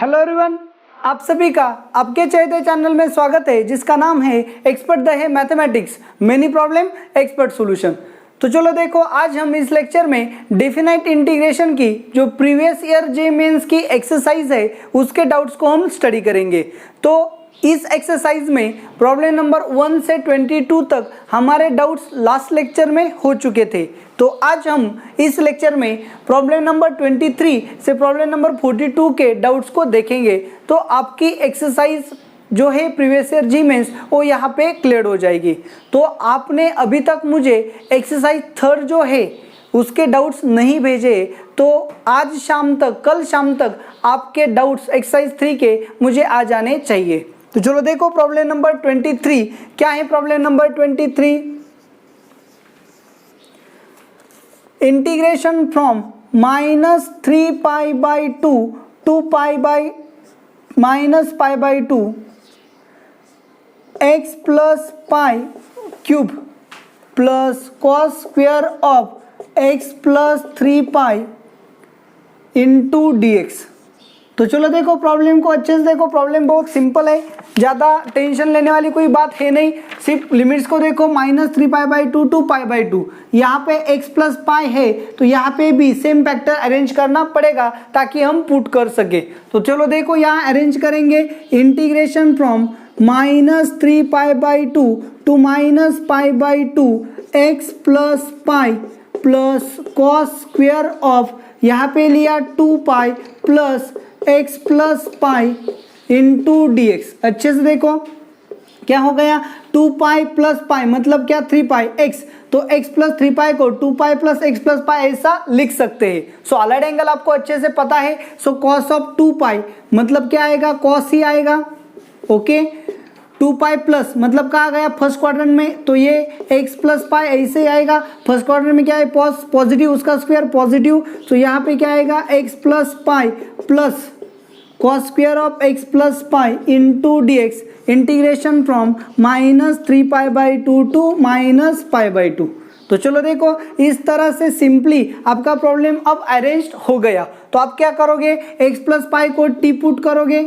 Hello everyone, आप सभी का आपके चहेते चैनल में स्वागत है जिसका नाम है एक्सपर्ट द है mathematics many problem expert solution. तो चलो देखो, आज हम इस लेक्चर में डेफिनाइट इंटीग्रेशन की जो प्रीवियस ईयर जे मेंस की एक्सरसाइज है उसके डाउट्स को हम स्टडी करेंगे। तो इस एक्सरसाइज में प्रॉब्लम नंबर 1 से 22 तक हमारे डाउट्स लास्ट लेक्चर में हो चुके थे। तो आज हम इस लेक्चर में प्रॉब्लम नंबर 23 से प्रॉब्लम नंबर 42 के डाउट्स को देखेंगे। तो आपकी एक्सरसाइज जो है प्रीवियस ईयर जी मेंस वो यहाँ पे क्लियर हो जाएगी। तो आपने अभी तक मुझे एक्सरसाइज 3 जो है उसके डाउट्स नहीं भेजे, तो आज शाम तक, कल शाम तक आपके डाउट्स एक्सरसाइज 3 के मुझे आ जाने चाहिए। तो चलो देखो प्रॉब्लम नंबर 23 क्या है। Problem number 23, integration from -3π/2 to -π/2 x plus pi cube plus cos square of x plus 3π into dx। तो चलो देखो प्रॉब्लम को अच्छे से देखो। प्रॉब्लम बहुत सिंपल है, ज़्यादा टेंशन लेने वाली कोई बात है नहीं। सिर्फ लिमिट्स को देखो, -3π/2 टू π/2। यहाँ पे x प्लस पाई है तो यहाँ पे भी सेम फैक्टर अरेंज करना पड़ेगा ताकि हम पुट कर सके। तो चलो देखो यहाँ अरेंज करेंगे। Integration from -3π/2 to -π/2 x plus pi plus cos square of, यहाँ पे लिया 2π plus x plus pi into dx। अच्छे से देखो क्या हो गया, 2π प्लस पाई मतलब क्या 3πx। तो x प्लस 3π को 2π प्लस x प्लस पाई ऐसा लिख सकते हैं। सो अलग एंगल आपको अच्छे से पता है। सो कॉस ऑफ 2π मतलब क्या आएगा, कॉस ही आएगा। ओके, 2π प्लस मतलब कहा गया फर्स्ट क्वाड्रेंट में, तो ये x प्लस पाई ऐसे ही आएगा। फर्स्ट क्वाड्रेंट में क्या है, पॉजिटिव, उसका स्क्वायर पॉजिटिव। तो यहाँ पे क्या आएगा, x plus pi plus cos square of x plus pi into dx। Integration from -3π/2 to -π/2। तो चलो देखो इस तरह से सिंपली आपका प्रॉब्लम अब अरेंज्ड हो गया। तो आप क्या करोगे, x प्लस पाई को t पुट करोगे,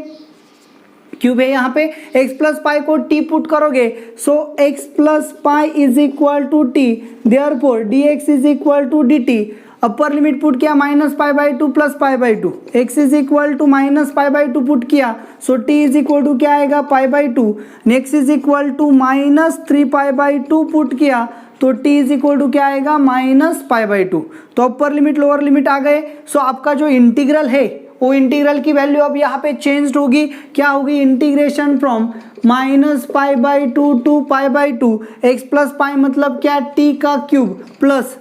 क्यूब है यहाँ पे, x प्लस पाई को t पुट करोगे। So x plus pi is equal to t, therefore dx is equal to dt। Upper limit put किया -π/2 plus π/2, x is equal to -π/2 put किया। So t is equal to क्या आएगा, π/2। Next is equal to -3π/2 put किया तो t is equal to क्या आएगा, -π/2। तो upper limit lower limit आ गए। सो आपका जो इंटीग्रल है वो इंटीग्रल की वैल्यू अब यहाँ पे चेंज होगी। क्या होगी, integration from -π/2 to π/2 x plus pi मतलब क्या, t का cube plus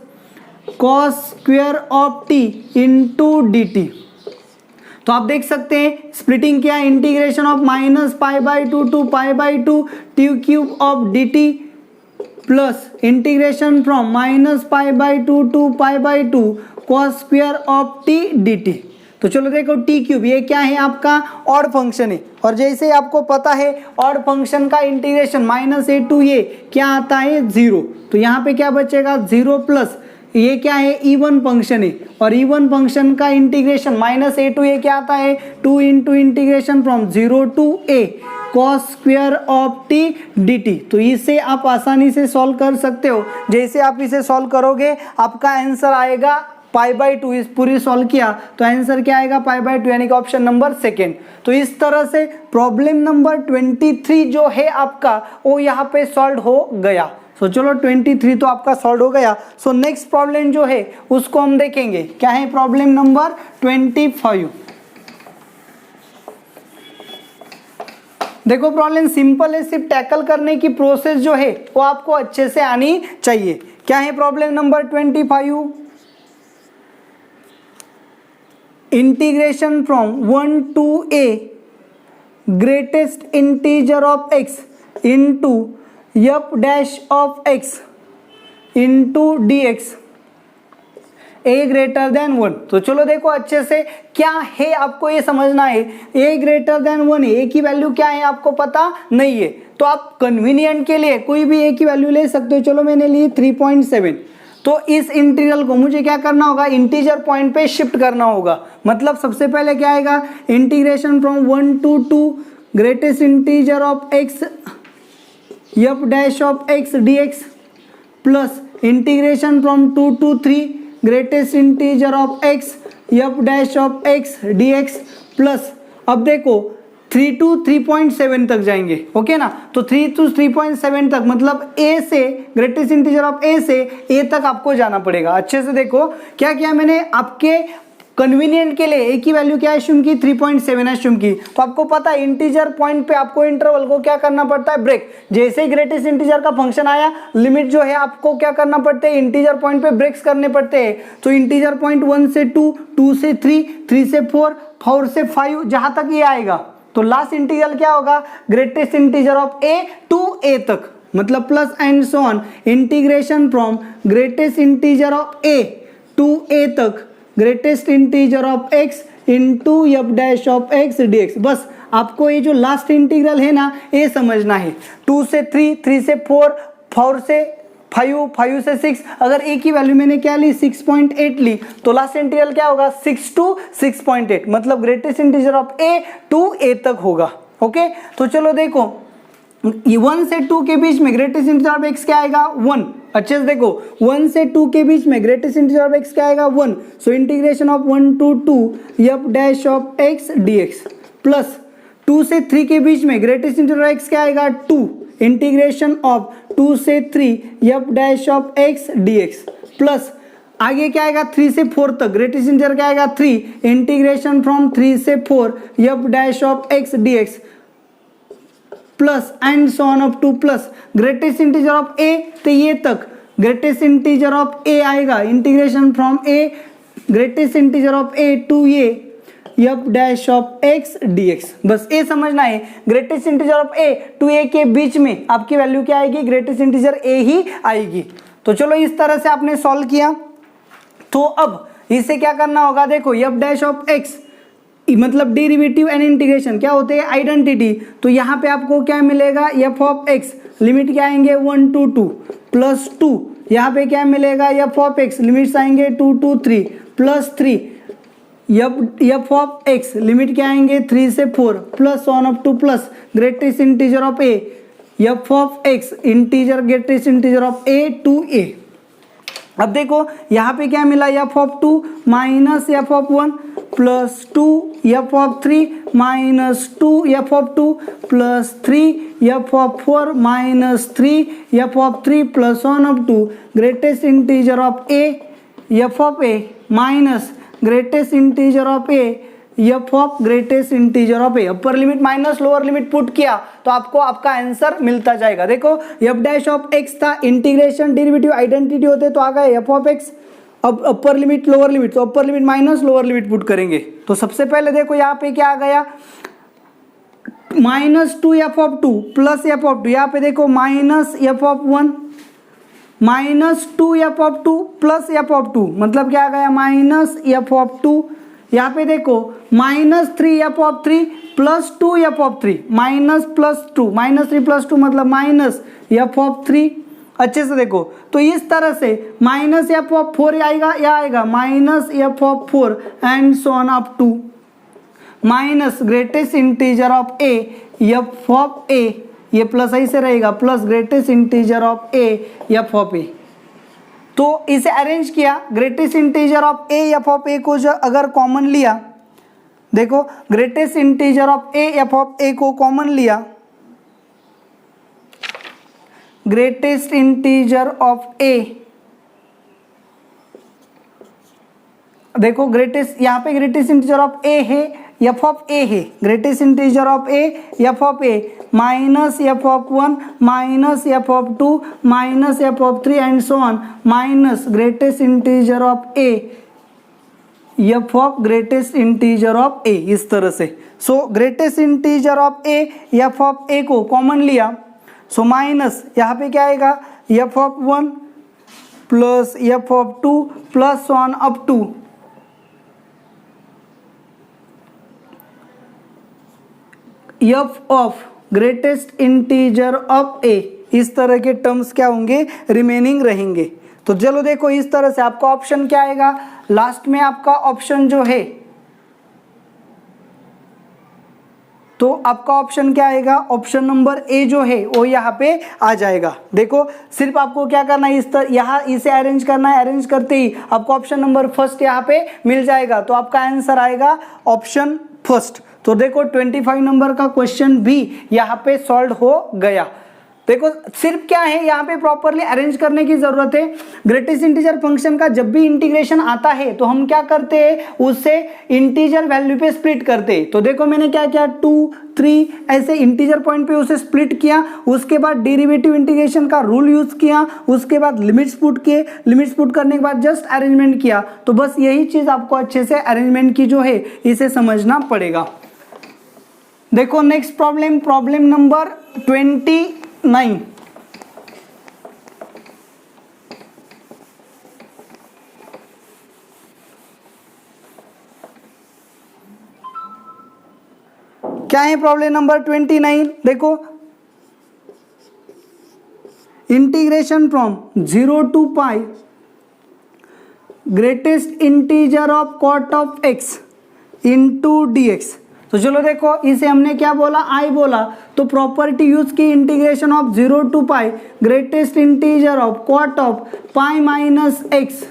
cos square of t into dt। तो आप देख सकते हैं स्प्लिटिंग किया, integration of -π/2 to π/2 t cube of dt plus integration from -π/2 to π/2 cos square of t dt। तो चलो देखो t क्यूब ये क्या है, आपका ऑड फंक्शन है। और जैसे आपको पता है ऑड फंक्शन का इंटीग्रेशन -a टू a क्या आता है, 0। तो यहाँ पे क्या बचेगा, 0 प्लस ये क्या है, इवन फंक्शन है। और इवन फंक्शन का इंटीग्रेशन -a टू a क्या आता है, 2 into integration from 0 to a cos square of t dt। तो इसे आप आसानी से सॉल्व कर सकते हो। जैसे आप इसे सॉल्व करोगे आपका आंसर आएगा π/2। इस पूरी सॉल्व किया तो आंसर क्या आएगा, π/2, यानी कि ऑप्शन नंबर 2। तो इस तरह से प्रॉब्लम नंबर 23 जो है आपका वो यहाँ पे सॉल्व हो गया। सो चलो 23 तो आपका सॉल्व हो गया। सो नेक्स्ट प्रॉब्लम जो है उसको हम देखेंगे। क्या है प्रॉब्लम नंबर 25। देखो प्रॉब्लम सिंपल है, सिर्फ टैकल करने की प्रोसेस जो है वो आपको अच्छे से आनी चाहिए। क्या है problem number 25, integration from 1 to a greatest integer of x into f dash of x into dx a greater than 1। तो चलो देखो अच्छे से क्या है आपको ये समझना है। a ग्रेटर देन 1 है, a की वैल्यू क्या है आपको पता नहीं है, तो आप कन्वीनियंट के लिए कोई भी a की वैल्यू ले सकते हो। चलो मैंने ली 3.7। तो इस इंटीग्रल को मुझे क्या करना होगा, इंटीजर पॉइंट पे शिफ्ट करना होगा। मतलब सबसे पहले क्या आएगा, integration from 1 to 2 greatest integer of x F dash of x dx plus integration from 2 to 3 greatest integer of x F dash of x dx plus, अब देखो 3 to 3.7 तक जाएंगे, ओके ना। तो 3 to 3.7 तक मतलब a से ग्रेटेस्ट इंटीजर ऑफ a से a तक आपको जाना पड़ेगा। अच्छे से देखो क्या किया मैंने, आपके कन्वीनियंट के लिए a की वैल्यू क्या एज्यूम की, 3.7 एज्यूम की। तो आपको पता है इंटीजर पॉइंट पे आपको इंटरवल को क्या करना पड़ता है, ब्रेक। जैसे ही ग्रेटेस्ट इंटीजर का फंक्शन आया, लिमिट जो है आपको क्या करना पड़ते हैं, इंटीजर पॉइंट पे ब्रेक्स करने पड़ते हैं। तो इंटीजर पॉइंट 1 से 2, 2 से 3, 3 से 4, 4 से 5 जहां तक ये आएगा, तो लास्ट इंटीग्रल क्या होगा, greatest integer of a to a तक, मतलब plus and so on integration from greatest integer of a to a तक greatest integer of x into f dash of x dx। बस आपको ये जो लास्ट इंटीग्रल है ना, ये समझना है। 2 से 3, 3 से 4, 4 से 5, 5 से 6, अगर a की वैल्यू मैंने क्या ली, 6.8 ली, तो लास्ट इंटीग्रल क्या होगा, 6 to 6.8, मतलब greatest integer of a to a तक होगा। ओके, तो चलो देखो 1 से 2 के बीच में ग्रेटेस्ट इंटीजर ऑफ x क्या आएगा, 1। अच्छे से देखो 1 से 2 के बीच में ग्रेटेस्ट इंटीजर ऑफ x क्या आएगा, 1। So integration of 1 to 2 F dash of x dx plus 2 से 3 के बीच में ग्रेटेस्ट इंटीजर ऑफ x क्या आएगा, 2। इंटीग्रेशन ऑफ 2 से 3 F dash of x dx plus आगे क्या आएगा, 3 से 4 तक ग्रेटेस्ट इंटीजर क्या आएगा, 3। इंटीग्रेशन फ्रॉम 3 से 4 f dash of x dx plus and so on up to plus greatest integer of a, तो ये तक ग्रेटेस्ट इंटीजर ऑफ a आएगा, integration from a greatest integer of a to a f dash of x dx। बस ये समझना है, greatest integer of a to a के बीच में आपकी वैल्यू क्या आएगी, ग्रेटेस्ट इंटीजर a ही आएगी। तो चलो इस तरह से आपने सॉल्व किया। तो अब इसे क्या करना होगा, देखो एफ डैश ऑफ x मतलब डेरिवेटिव एंड इंटीग्रेशन क्या होते हैं, आइडेंटिटी। तो यहाँ पे आपको क्या मिलेगा, एफ ऑफ एक्स लिमिट क्या आएंगे 1 to 2 प्लस 2, यहाँ पे क्या मिलेगा, एफ ऑफ एक्स लिमिट्स आएंगे 2 to 3 plus 3, F of X limit क्या आएंगे 3 से 4 plus on up to plus greatest integer of A, F of X integer greatest integer of A to A. अब देखो यहाँ पे क्या मिला, F of 2 minus F of 1 plus 2 F of 3 minus 2 F of 2 plus 3 F of 4 minus 3 F of 3 plus on up to greatest integer of A, F of A minus greatest integer of A, F of greatest integer of a. Upper limit minus lower limit put किया तो आपको आपका answer मिलता जाएगा। देखो f dash of x था, integration derivative identity होते तो आ गए एफ ऑफ एक्स। अब अपर लिमिट लोअर लिमिट, तो अपर limit minus lower limit put करेंगे। तो सबसे पहले देखो यहाँ पे क्या आ गया, minus 2 F of 2 plus F of 2, यहाँ पे देखो minus F of 1 minus 2 F of 2 plus F of 2, मतलब क्या आ गया माइनस एफ ऑफ 2। यहाँ पे देखो minus 3 F of 3 plus 2 F of 3 minus plus 2, minus 3 plus 2 मतलब माइनस एफ ऑफ 3। अच्छे से देखो तो इस तरह से माइनस एफ ऑफ 4 आएगा, या आएगा minus F of 4 and so on up to minus greatest integer of A, F of A, ये प्लस ऐसे रहेगा plus greatest integer of A, F of A. तो इसे अरेंज किया, greatest integer of A, F of A को जो अगर common लिया, देखो greatest integer of A, F of A को कॉमन लिया, ग्रेटेस्ट इंटीजर ऑफ ए, देखो ग्रेटेस्ट यहाँ पे ग्रेटेस्ट इंटीजर ऑफ ए है, एफ ऑफ ए है, greatest integer of A, F of A minus F of 1 minus F of 2 minus F of 3 and so on minus greatest integer of A, F of greatest integer of A, इस तरह से। So greatest integer of A, F of A को common लिया, so minus यहाँ पे क्या आएगा, F of 1 plus F of 2 plus on up to F of greatest integer of A, इस तरह के टर्म्स क्या होंगे, रिमेनिंग रहेंगे। तो चलो देखो इस तरह से आपका ऑप्शन क्या आएगा, लास्ट में आपका ऑप्शन जो है, तो आपका ऑप्शन क्या आएगा, ऑप्शन नंबर ए जो है वो यहाँ पे आ जाएगा। देखो सिर्फ आपको क्या करना है, इस तरह यहाँ इसे अरेंज करना है, अरेंज करते ही आपको ऑप्शन नंबर फर्स्ट यहाँ पे मिल जाएगा। तो आपका आंसर आएगा ऑप्शन फर्स्ट। तो देखो 25 नंबर का क्वेश्चन भी यहाँ पे सॉल्व हो गया। देखो सिर्फ क्या है, यहाँ पे प्रॉपरली अरेंज करने की जरूरत है। ग्रेटेस्ट इंटीजर फंक्शन का जब भी इंटीग्रेशन आता है तो हम क्या करते हैं, उससे इंटीजर वैल्यू पे स्प्लिट करते हैं। तो देखो मैंने क्या किया, 2, 3 ऐसे इंटीजर पॉइंट पे उसे स्प्लिट किया, उसके बाद डेरिवेटिव इंटीग्रेशन का रूल यूज किया, उसके बाद लिमिट्स पुट किए, लिमिट्स पुट करने के बाद जस्ट अरेंजमेंट किया। तो बस यही चीज आपको अच्छे से अरेंजमेंट की जो है इसे समझना पड़ेगा। देखो नेक्स्ट प्रॉब्लम, प्रॉब्लम नंबर 29। क्या है प्रॉब्लम नंबर 29? देखो integration from 0 to pi greatest integer of cot of x into D x. तो चलो देखो इसे हमने क्या बोला, आई बोला, तो प्रॉपर्टी यूज की integration of 0 to pi greatest integer of cot of pi minus x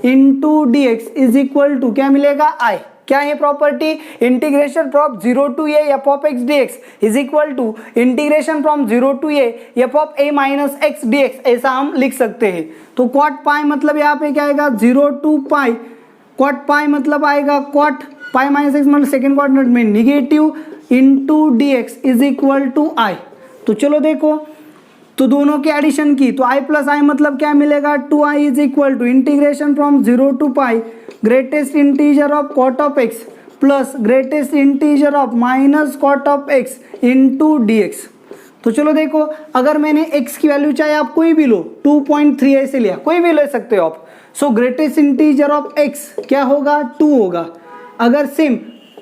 into D x is equal to क्या मिलेगा, आई। क्या है property, integration from 0 to a f of x d x is equal to integration from 0 to a f of a minus x d x, ऐसा हम लिख सकते हैं। तो कॉट पाई मतलब यहाँ पे क्या आएगा, 0 to पाई, कॉट पाई मतलब आएगा कॉट पाई माइनस एक्स मतलब सेकेंड क्वाड्रेंट में negative into D x is equal to I. तो चलो देखो, तो दोनों के एडिशन की, तो आई प्लस आई मतलब क्या मिलेगा, 2i is equal to integration from 0 to pi greatest integer of cot of x plus greatest integer of minus cot of x into D x. तो चलो देखो, अगर मैंने x की वैल्यू चाहे आप कोई भी लो, 2.3 ऐसे लिया, कोई भी ले सकते हो आप। So greatest integer of x क्या होगा, 2 होगा। अगर same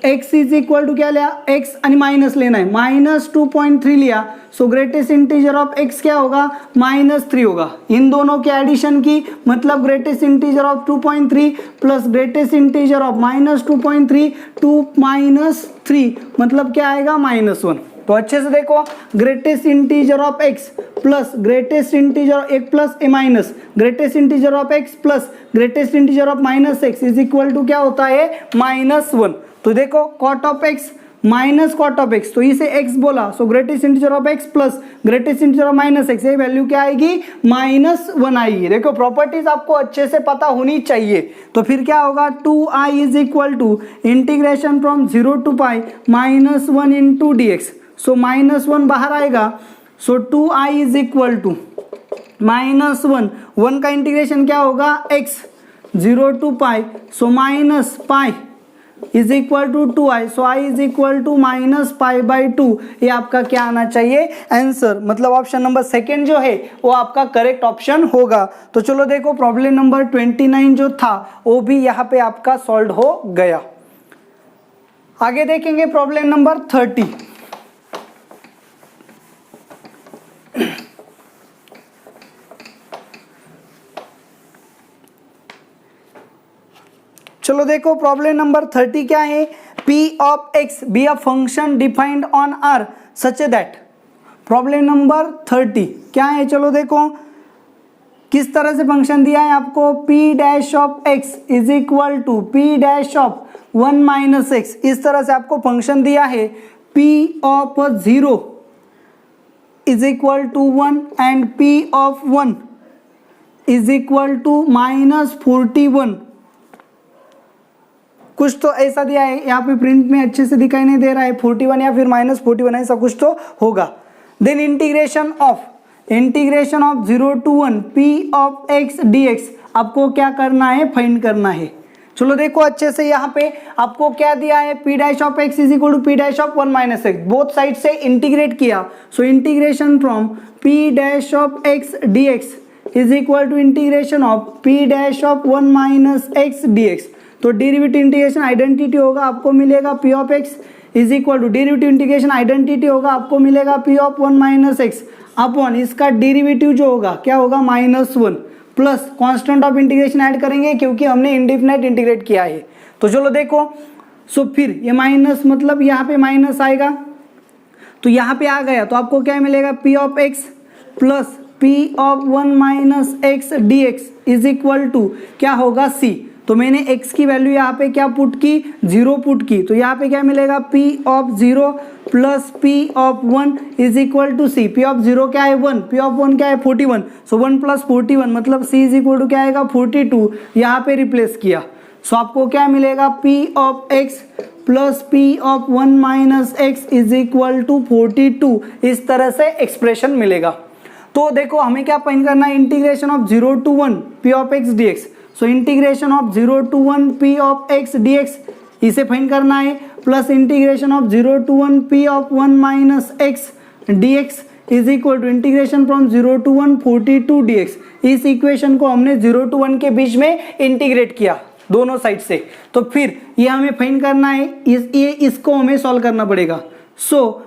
x is equal to क्या लिया, x आणि माइनस लेना है, माइनस 2.3 लिया, सो ग्रेटेस्ट इंटीजर ऑफ x क्या होगा, -3 होगा। इन दोनों के एडिशन की मतलब greatest integer of 2.3 plus greatest integer of -2.3, 2 - 3 मतलब क्या आएगा, -1। तो अच्छे से देखो, greatest integer of x plus greatest integer एक plus A minus greatest integer of x plus greatest integer of -x is equal to क्या होता है, -1। तो देखो cot of x minus cot of x, तो इसे x बोला, so greatest integer of x plus greatest integer of -x, ये value क्या आएगी, -1 आएगी। देखो प्रॉपर्टीज आपको अच्छे से पता होनी चाहिए। तो फिर क्या होगा, 2i is equal to integration from 0 to pi -1 into D X. So -1 बाहर आएगा, सो 2i इज इक्वल टू -1, 1 का इंटीग्रेशन क्या होगा, x 0 to पाई, so minus pi is equal to 2i, so i is equal to -π/2। ये आपका क्या आना चाहिए, आंसर, मतलब ऑप्शन नंबर सेकेंड जो है वो आपका करेक्ट ऑप्शन होगा। तो चलो देखो प्रॉब्लम नंबर 29 जो था वो भी यहाँ पे आपका सॉल्व हो गया। आगे देखेंगे प्रॉब्लम नंबर 30। चलो देखो प्रॉब्लम नंबर 30 क्या है, p of x be a function defined on R such that. Problem number 30 क्या है, चलो देखो किस तरह से फंक्शन दिया है आपको, p dash of x is equal to p dash of 1 minus x, इस तरह से आपको फंक्शन दिया है। p of 0 is equal to 1 and p of 1 is equal to -41। कुछ तो ऐसा दिया है, यहाँ पे प्रिंट में अच्छे से दिखाई नहीं दे रहा है, 41 या फिर -41 ऐसा कुछ तो होगा। Then integration of 0 to 1 p of x dx आपको क्या करना है, फाइंड करना है। चलो देखो अच्छे से, यहाँ पे आपको क्या दिया है, p dash of x is equal to p dash of 1 minus x, both side से इंटीग्रेट किया। So integration from p dash of x dx is equal to integration of p dash of 1 minus x dx। तो derivative integration identity होगा, आपको मिलेगा p of x is equal to derivative integration identity होगा, आपको मिलेगा p of 1 minus x upon इसका derivative जो होगा क्या होगा, -1 plus constant of integration add करेंगे क्योंकि हमने इंडेफिनाइट इंटीग्रेट किया है। तो चलो देखो, सो फिर ये माइनस मतलब यहाँ पे माइनस आएगा, तो यहाँ पे आ गया तो आपको क्या मिलेगा, P of x plus P of 1 minus x d x is equal to क्या होगा, सी। तो मैंने x की वैल्यू यहाँ पे क्या पुट की, 0 पुट की, तो यहाँ पे क्या मिलेगा, p of 0 plus p of 1 is equal to c। p of 0 क्या है 1, p ऑफ 1 क्या है 41, सो 1 प्लस 41 मतलब c इज इक्वल टू क्या आएगा 42, यहाँ पे रिप्लेस किया। सो आपको क्या मिलेगा, p of x plus p of 1 minus x is equal to 42, इस तरह से एक्सप्रेशन मिलेगा। तो देखो हमें क्या फाइंड करना है, integration of 0 to 1 p of x dx। So integration of 0 to 1 p of x dx इसे फाइंड करना है, plus integration of 0 to 1 p of 1 minus x dx is equal to integration from 0 to 1 42 dx। इस equation को हमने 0 to 1 के बीच में integrate किया दोनों साइड से, तो फिर ये हमें फाइंड करना है, इसको हमें सॉल्व करना पड़ेगा। So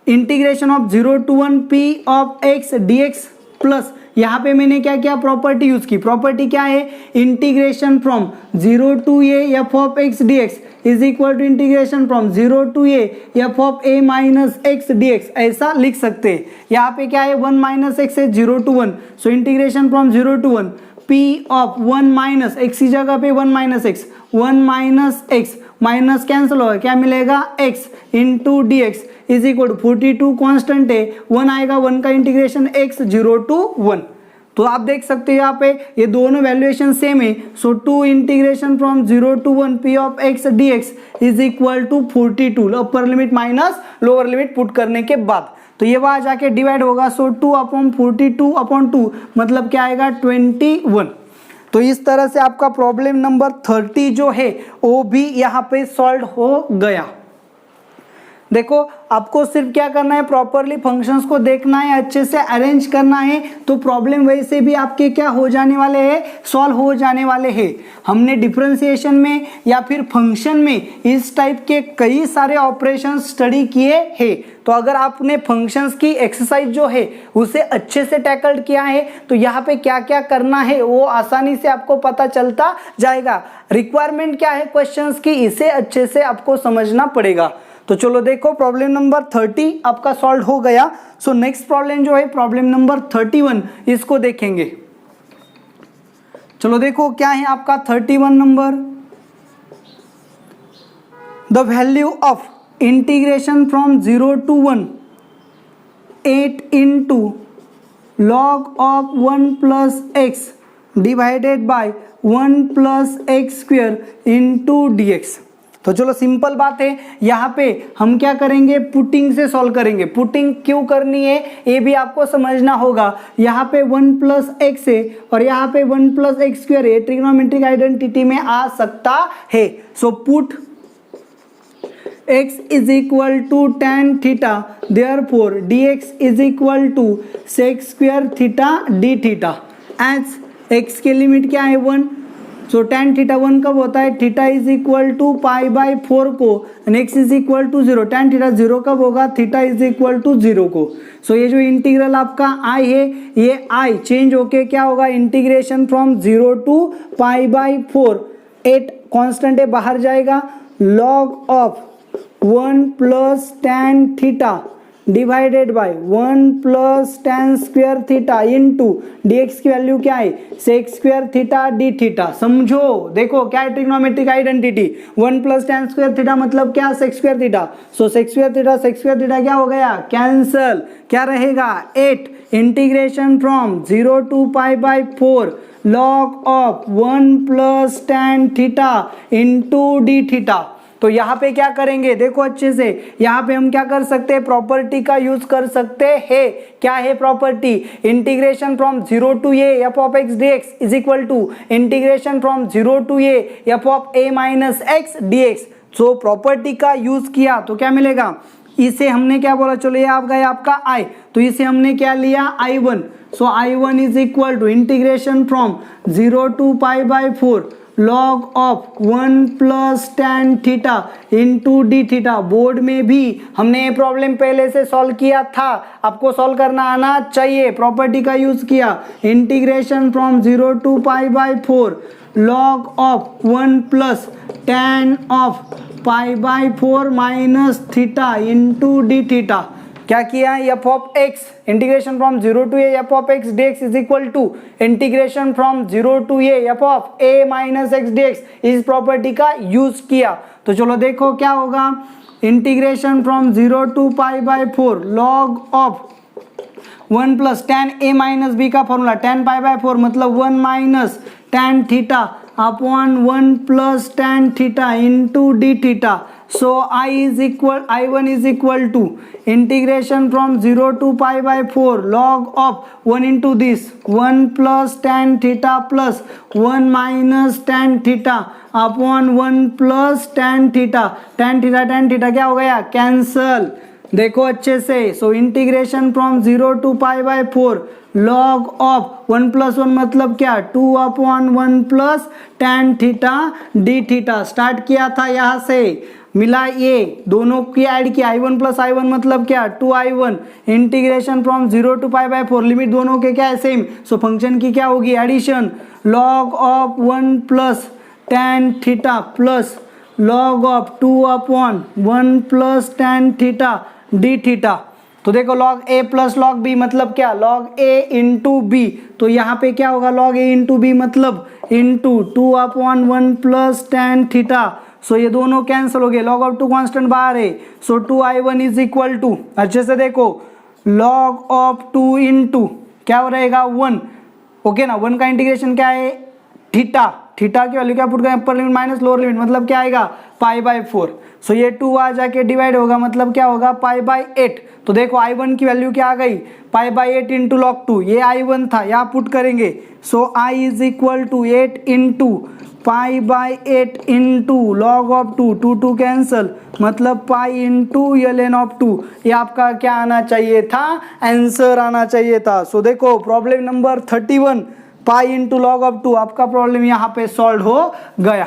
integration of 0 to 1 p of x dx plus यहाँ पे मैंने क्या किया, प्रॉपर्टी यूज की। प्रॉपर्टी क्या है, integration from 0 to a f of x dx is equal to integration from 0 to a f of a minus x dx, ऐसा लिख सकते हैं। यहाँ पे क्या है 1 माइनस x है 0 to 1, so integration from 0 to 1 p of 1 minus x की जगह पे 1 minus x, 1 minus x minus cancel होगा, क्या मिलेगा x into D x is equal to 42 constant है, 1 आएगा, 1 का इंटीग्रेशन x 0 टू 1। तो आप देख सकते हैं यहाँ पे ये दोनों वैल्यूएशन सेम है। So 2 integration from 0 to 1 p of x dx is equal to 42, upper limit minus lower limit put करने के बाद, तो ये वहां जाके डिवाइड होगा। सो 2 अपॉन 42 अपॉन 2 मतलब क्या आएगा 21। तो इस तरह से आपका प्रॉब्लम नंबर 30 जो है वो भी यहाँ पे सॉल्व हो गया। देखो आपको सिर्फ क्या करना है, प्रॉपरली फंक्शंस को देखना है, अच्छे से अरेंज करना है, तो प्रॉब्लम वैसे भी आपके क्या हो जाने वाले हैं, सॉल्व हो जाने वाले हैं। हमने डिफरेंशिएशन में या फिर फंक्शन में इस टाइप के कई सारे ऑपरेशन स्टडी किए हैं। तो अगर आपने फंक्शंस की एक्सरसाइज जो है उसे अच्छे से टैकल किया है तो यहाँ पे क्या क्या करना है वो आसानी से आपको पता चलता जाएगा। रिक्वायरमेंट क्या है क्वेश्चंस की, इसे अच्छे से आपको समझना पड़ेगा। तो चलो देखो प्रॉब्लम नंबर 30 आपका सॉल्व हो गया। सो नेक्स्ट प्रॉब्लम जो है प्रॉब्लम नंबर 31, इसको देखेंगे। चलो देखो क्या है आपका 31 नंबर, the value of integration from 0 to 1 8 into log of 1 plus x divided by 1 plus x square into D x. तो चलो सिंपल बात है, यहाँ पे हम क्या करेंगे, पुटिंग से सॉल्व करेंगे। पुटिंग क्यों करनी है ये भी आपको समझना होगा। यहाँ पे 1 प्लस एक्स है और यहाँ पे 1 प्लस एक्स स्क्वायर है, ट्रिग्नोमेट्रिक आइडेंटिटी में आ सकता है। So put x is equal to tan theta, therefore dx is equal to sec square theta d theta. As x के लिमिट क्या है 1, सो tan थीटा 1 कब होता है, theta is equal to pi by 4 को, x is equal to 0, tan theta 0 कब होगा, theta is equal to 0 को। सो ये जो इंटीग्रल आपका i है, ये i चेंज होके क्या होगा, integration from 0 to pi by 4, 8 constant है बाहर जाएगा, log of 1 plus tan theta divided by 1 plus tan square theta into dx की वैल्यू क्या है, sec square theta d theta. समझो देखो क्या है, trigonometric identity, 1 plus tan square theta मतलब क्या, sec square theta. So sec square theta क्या हो गया, कैंसल, क्या रहेगा 8 integration from 0 to pi by 4 log of 1 plus tan theta into d theta. तो यहाँ पे क्या करेंगे, देखो अच्छे से, यहाँ पे हम क्या कर सकते हैं, प्रॉपर्टी का यूज कर सकते हैं। क्या है property, integration from 0 to a f of x dx is equal to integration from 0 to a f of a minus x dx। So property का यूज किया तो क्या मिलेगा, इसे हमने क्या बोला, चलो ये आप गए आपका i, तो इसे हमने क्या लिया i1। So i1 is equal to integration from 0 to pi by 4 log of 1 plus tan theta into D theta. Board में भी हमने ये प्रॉब्लम पहले से सॉल्व किया था, आपको सॉल्व करना आना चाहिए, प्रॉपर्टी का यूज किया। Integration from 0 to pi by 4 log of 1 plus tan of pi by 4 minus theta into D theta. क्या किया है, F of x integration from 0 to a F of x d x is equal to integration from 0 to a F of A minus x d x. इस property का use किया। तो चलो देखो क्या होगा, integration from 0 to pi by 4 log of 1 plus tan a minus b का formula tan pi by 4 मतलब 1 minus tan theta upon 1 plus tan theta into D theta. So I1 is equal to integration from 0 to pi by 4 log of 1 into this 1 plus tan theta plus 1 minus tan theta upon 1 plus tan theta। tan theta क्या हो गया, cancel. देखो अच्छे से, so integration from 0 to pi by 4 log of 1 plus 1 मतलब क्या, 2 upon 1 plus tan theta d theta. Start किया था यहाँ से, मिला ये दोनों की ऐड किया, I1 प्लस I1 मतलब क्या, 2I1 integration from 0 to pi by 4 limit दोनों के क्या है, सेम। सो फंक्शन की क्या होगी, addition. Log of 1 plus tan theta plus log of 2 upon 1 plus tan theta d theta. तो देखो log a plus log b मतलब क्या, लॉग ए इंटू बी। तो यहाँ पे क्या होगा, लॉग ए इंटू बी मतलब into 2 upon 1 plus tan theta. So ये दोनों कैंसिल हो गए, लॉग ऑफ 2 कांस्टेंट बाहर है। सो 2I1 इज इक्वल टू, अच्छे से देखो, लॉग ऑफ 2 इंटू क्या हो रहेगा 1, ओके ना। 1 का इंटीग्रेशन क्या है, थीटा। थीटा की वैल्यू क्या पुट करें, अपर लिमिट माइनस लोअर लिमिट मतलब क्या आएगा, पाई बाय 4। सो ये 2 आ जाके डिवाइड होगा मतलब क्या होगा, पाई बाय 8। तो देखो I1 की वैल्यू क्या आ गई, पाई बाय 8 इंटू लॉग 2, ये I1 था, यहाँ पुट करेंगे। So I is equal to 8 into pi by 8 into log of 2, 2 cancel मतलब पाई इंटू ln ऑफ 2। ये आपका क्या आना चाहिए था, आंसर आना चाहिए था। सो देखो problem number 31 pi into log of 2, आपका प्रॉब्लम यहाँ पे सॉल्व हो गया।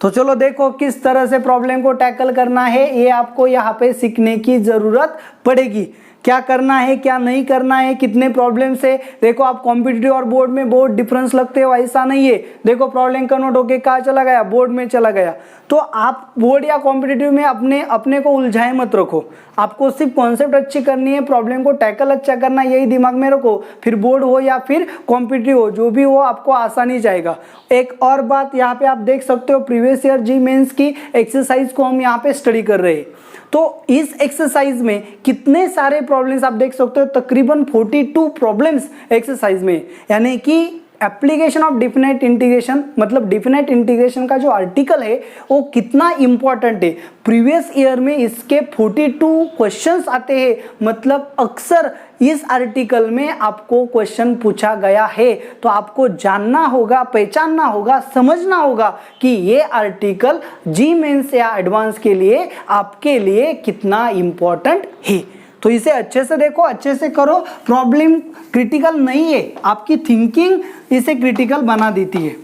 तो चलो देखो किस तरह से प्रॉब्लम को टैकल करना है, ये आपको यहाँ पे सीखने की जरूरत पड़ेगी। क्या करना है क्या नहीं करना है, कितने प्रॉब्लम से। देखो आप कॉम्पिटिटिव और बोर्ड में बहुत डिफरेंस लगते हो, ऐसा नहीं है। देखो प्रॉब्लम कन्वर्ट होके कहाँ चला गया, बोर्ड में चला गया। तो आप बोर्ड या कॉम्पिटिटिव में अपने को उलझाए मत रखो, आपको सिर्फ कॉन्सेप्ट अच्छी करनी है, प्रॉब्लम को टैकल अच्छा करना, यही दिमाग में रखो। फिर बोर्ड हो या फिर कॉम्पिटिटिव हो, जो भी हो आपको आसानी जाएगा। एक और बात यहाँ पे आप देख सकते हो, प्रीवियस ईयर जी मेंस की एक्सरसाइज को हम यहाँ पे स्टडी कर रहे हैं। तो इस एक्सरसाइज में कितने सारे प्रॉब्लम्स आप देख सकते हो, तकरीबन 42 प्रॉब्लम्स एक्सरसाइज में, यानी कि एप्लीकेशन ऑफ डिफिनेट इंटीग्रेशन, मतलब डिफिनेट इंटीग्रेशन का जो आर्टिकल है वो कितना इंपॉर्टेंट है। प्रीवियस ईयर में इसके 42 क्वेश्चंस आते हैं, मतलब अक्सर इस आर्टिकल में आपको क्वेश्चन पूछा गया है। तो आपको जानना होगा, पहचानना होगा, समझना होगा कि ये आर्टिकल जी मेंस या एडवांस के लिए आपके लिए कितना इंपॉर्टेंट है। तो इसे अच्छे से देखो, अच्छे से करो। प्रॉब्लम क्रिटिकल नहीं है, आपकी थिंकिंग इसे क्रिटिकल बना देती है।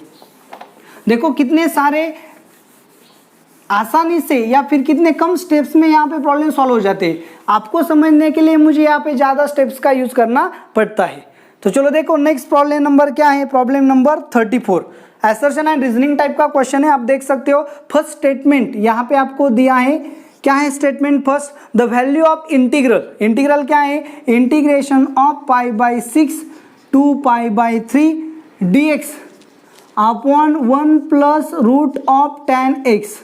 देखो कितने सारे आसानी से या फिर कितने कम स्टेप्स में यहाँ पे प्रॉब्लम सॉल्व हो जाते हैं। आपको समझने के लिए मुझे यहाँ पे ज़्यादा स्टेप्स का यूज करना पड़ता है। तो चलो देखो नेक्स्ट प्रॉब्लम नंबर क्या है, problem number 34 assertion and reasoning type का क्वेश्चन है। आप देख सकते हो फर्स्ट स्टेटमेंट यहाँ पे आपको दिया है। क्या है statement first, the value of integral, integral क्या है, integration of pi by 6 to pi by 3 dx upon 1 plus root of tan x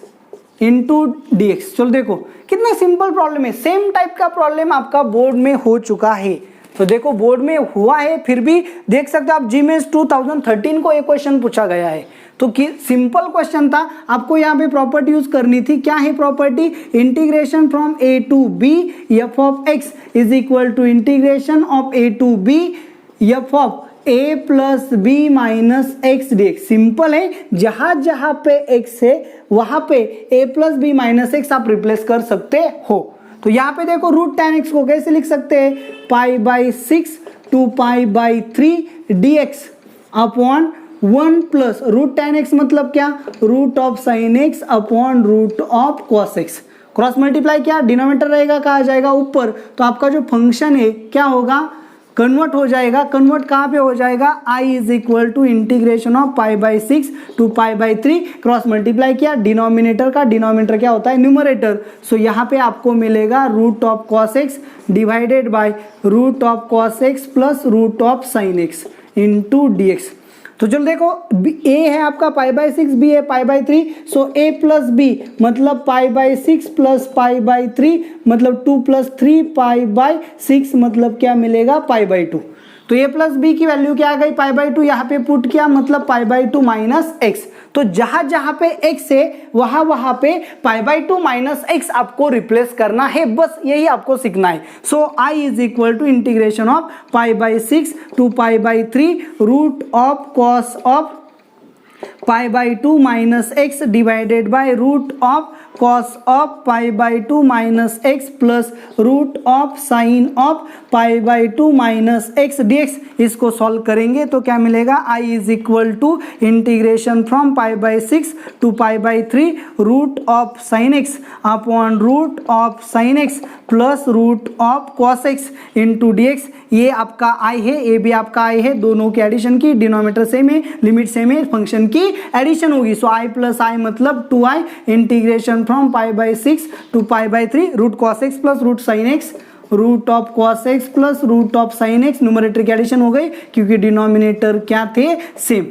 into dx। चलो देखो कितना सिंपल प्रॉब्लम है, सेम टाइप का प्रॉब्लम आपका बोर्ड में हो चुका है। तो देखो बोर्ड में हुआ है, फिर भी देख सकते हो आप जीमेंस 2013 को एक क्वेश्चन पूछा गया है। तो कि सिंपल क्वेश्चन था, आपको यहाँ पे प्रॉपर्टी यूज करनी थी। क्या है property, integration from a to b f of x is equal to integration of a to b f of a plus b minus x dx। Simple है, जहां जहां पे x है वहां पे a plus b minus x आप replace कर सकते हो। तो यहाँ पे देखो रूट tan x को कैसे लिख सकते हैं, pi by 6 to pi by 3 dx upon 1 plus root tan x मतलब क्या, root of sin x upon root of cos x। Cross multiply क्या, डिनोमिनेटर रहेगा, कहा जाएगा ऊपर, तो आपका जो फंक्शन है क्या होगा, कन्वर्ट हो जाएगा। कन्वर्ट कहाँ पे हो जाएगा, I is equal to integration of π/6 to π/3। Cross multiply किया डिनोमिनेटर का, डिनोमिनेटर क्या होता है, न्यूमरेटर। सो यहाँ पे आपको मिलेगा root of cos x divided by root of cos x plus root of sin x into dx। तो चलो देखो, a है आपका π/6, b है π/3, सो a प्लस b मतलब π/6 प्लस π/3 मतलब 2 प्लस 3 π/6 मतलब क्या मिलेगा, π/2। तो a प्लस b की वैल्यू क्या आ गई, π/2, यहाँ पे पुट किया मतलब π/2 माइनस x। तो जहां जहां पे x है वहां वहां पे π/2 माइनस x आपको रिप्लेस करना है, बस यही आपको सीखना है। So I is equal to integration of π/6 to π/3 root of cos of π/2 minus x divided by root of cos of π/2 minus x plus root of sine of π/2 minus x dx। इसको solve करेंगे तो क्या मिलेगा, I is equal to integration from π/6 to π/3 root of sine x upon root of sine x plus root of cos x into dx। ये आपका I है, ये भी आपका I है, दोनों के एडिशन की, डिनोमिनेटर सेम है, लिमिट सेम है, फंक्शन की एडिशन होगी। सो I प्लस I मतलब 2I integration from π/6 to π/3 root cos x plus root sine x root of cos x plus root of sine x, numerator की addition हो गई क्योंकि denominator क्या थे, सेम,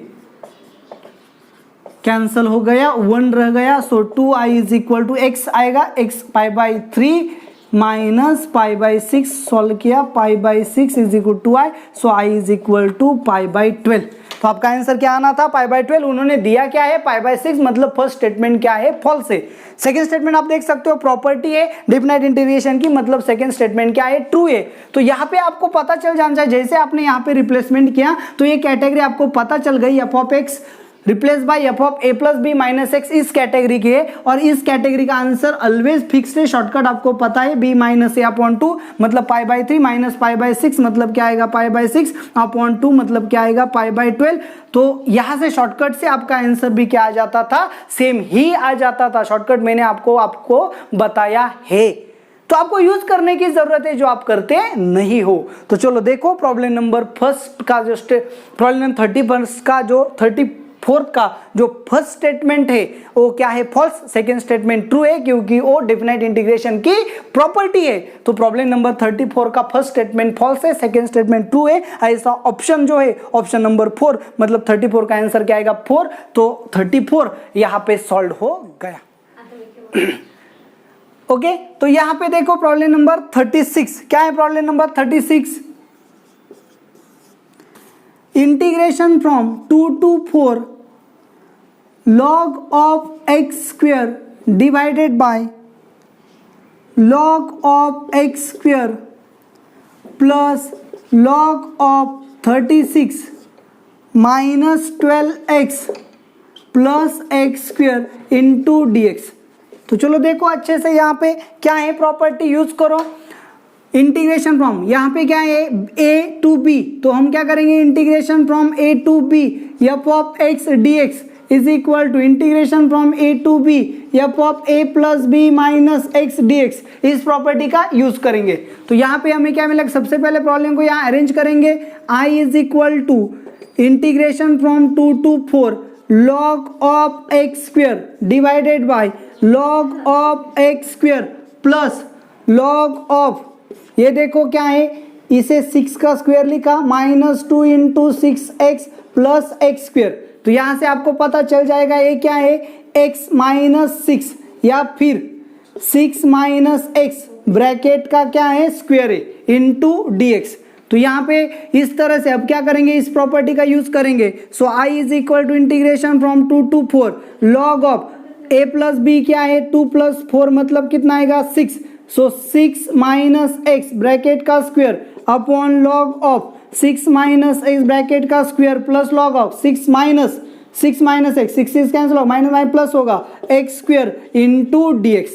कैंसल हो गया, 1 रह गया। So 2I is equal to x आएगा, x π/3 माइनस π/6 सॉल्व किया, π/6 is equal to I, so I is equal to π/12। तो आपका आंसर क्या आना था, π/12। उन्होंने दिया क्या है, π/6 मतलब फर्स्ट स्टेटमेंट क्या है, फॉल्स है। सेकंड स्टेटमेंट आप देख सकते हो प्रॉपर्टी है डेफिनेट इंटीग्रेशन की, मतलब सेकंड स्टेटमेंट क्या है, ट्रू है। तो यहाँ पे आपको पता चल जाना चाहिए, जैसे आपने यहाँ पे रिप्लेसमेंट किया तो ये कैटेगरी आपको पता चल गई, f of x replace by f of a plus b minus x इस कैटेगरी की है, और इस कैटेगरी का आंसर ऑलवेज फिक्स है, शॉर्टकट आपको पता है, b माइनस a अपॉन 2 मतलब π/3 माइनस π/6 मतलब क्या आएगा, π/6 अपॉन 2 मतलब क्या आएगा, π/12। तो यहां से शॉर्टकट से आपका आंसर भी क्या आ जाता था, सेम ही आ जाता था। शॉर्टकट मैंने आपको बताया है, तो आपको यूज करने की जरूरत है जो आप करते नहीं हो। तो चलो देखो प्रॉब्लम नंबर फर्स्ट का जो प्रॉब्लम नंबर 31 का जो 34 का जो फर्स्ट स्टेटमेंट है वो क्या है, फॉल्स। सेकंड स्टेटमेंट ट्रू है क्योंकि वो डेफिनेट इंटीग्रेशन की प्रॉपर्टी है। तो प्रॉब्लम नंबर 34 का फर्स्ट स्टेटमेंट फॉल्स है, सेकंड स्टेटमेंट ट्रू है। ऐसा ऑप्शन जो है ऑप्शन नंबर 4 मतलब 34 का आंसर क्या आएगा, 4। तो 34 यहां पे सॉल्व हो गया। ओके, तो यहां पे देखो प्रॉब्लम नंबर 36 क्या है, problem number 36 integration from 2 to 4 log of x square divided by log of x square plus log of 36 minus 12x plus x square into dx। तो चलो देखो अच्छे से, यहाँ पे क्या है प्रॉपर्टी यूज करो, इंटीग्रेशन फ्रॉम, यहाँ पे क्या है a to b, तो हम क्या करेंगे integration from a to b f of x dx is equal to integration from a to b f of a plus b minus x dx। इस प्रॉपर्टी का यूज करेंगे। तो यहाँ पे हमें क्या मिलेगा, सबसे पहले प्रॉब्लम को यहाँ अरेंज करेंगे, I is equal to integration from 2 to 4 log of x square divided by log of x square plus log of, ये देखो क्या है, इसे 6 का स्क्वायर लिखा, -2 into 6x plus x square. तो यहां से आपको पता चल जाएगा ये क्या है, x माइनस 6 या फिर 6 माइनस एक्स ब्रैकेट का क्या है स्क्वायर है इंटू dx। तो यहाँ पे इस तरह से अब क्या करेंगे, इस प्रॉपर्टी का यूज करेंगे। So I is equal to integration from 2 to 4 log of a plus B क्या है 2 प्लस 4 मतलब कितना आएगा 6। सो 6 माइनस एक्स ब्रैकेट का square upon log of 6 minus X bracket का square plus log of 6 minus X, 6 cancel हो, minus minus plus होगा X square into dx।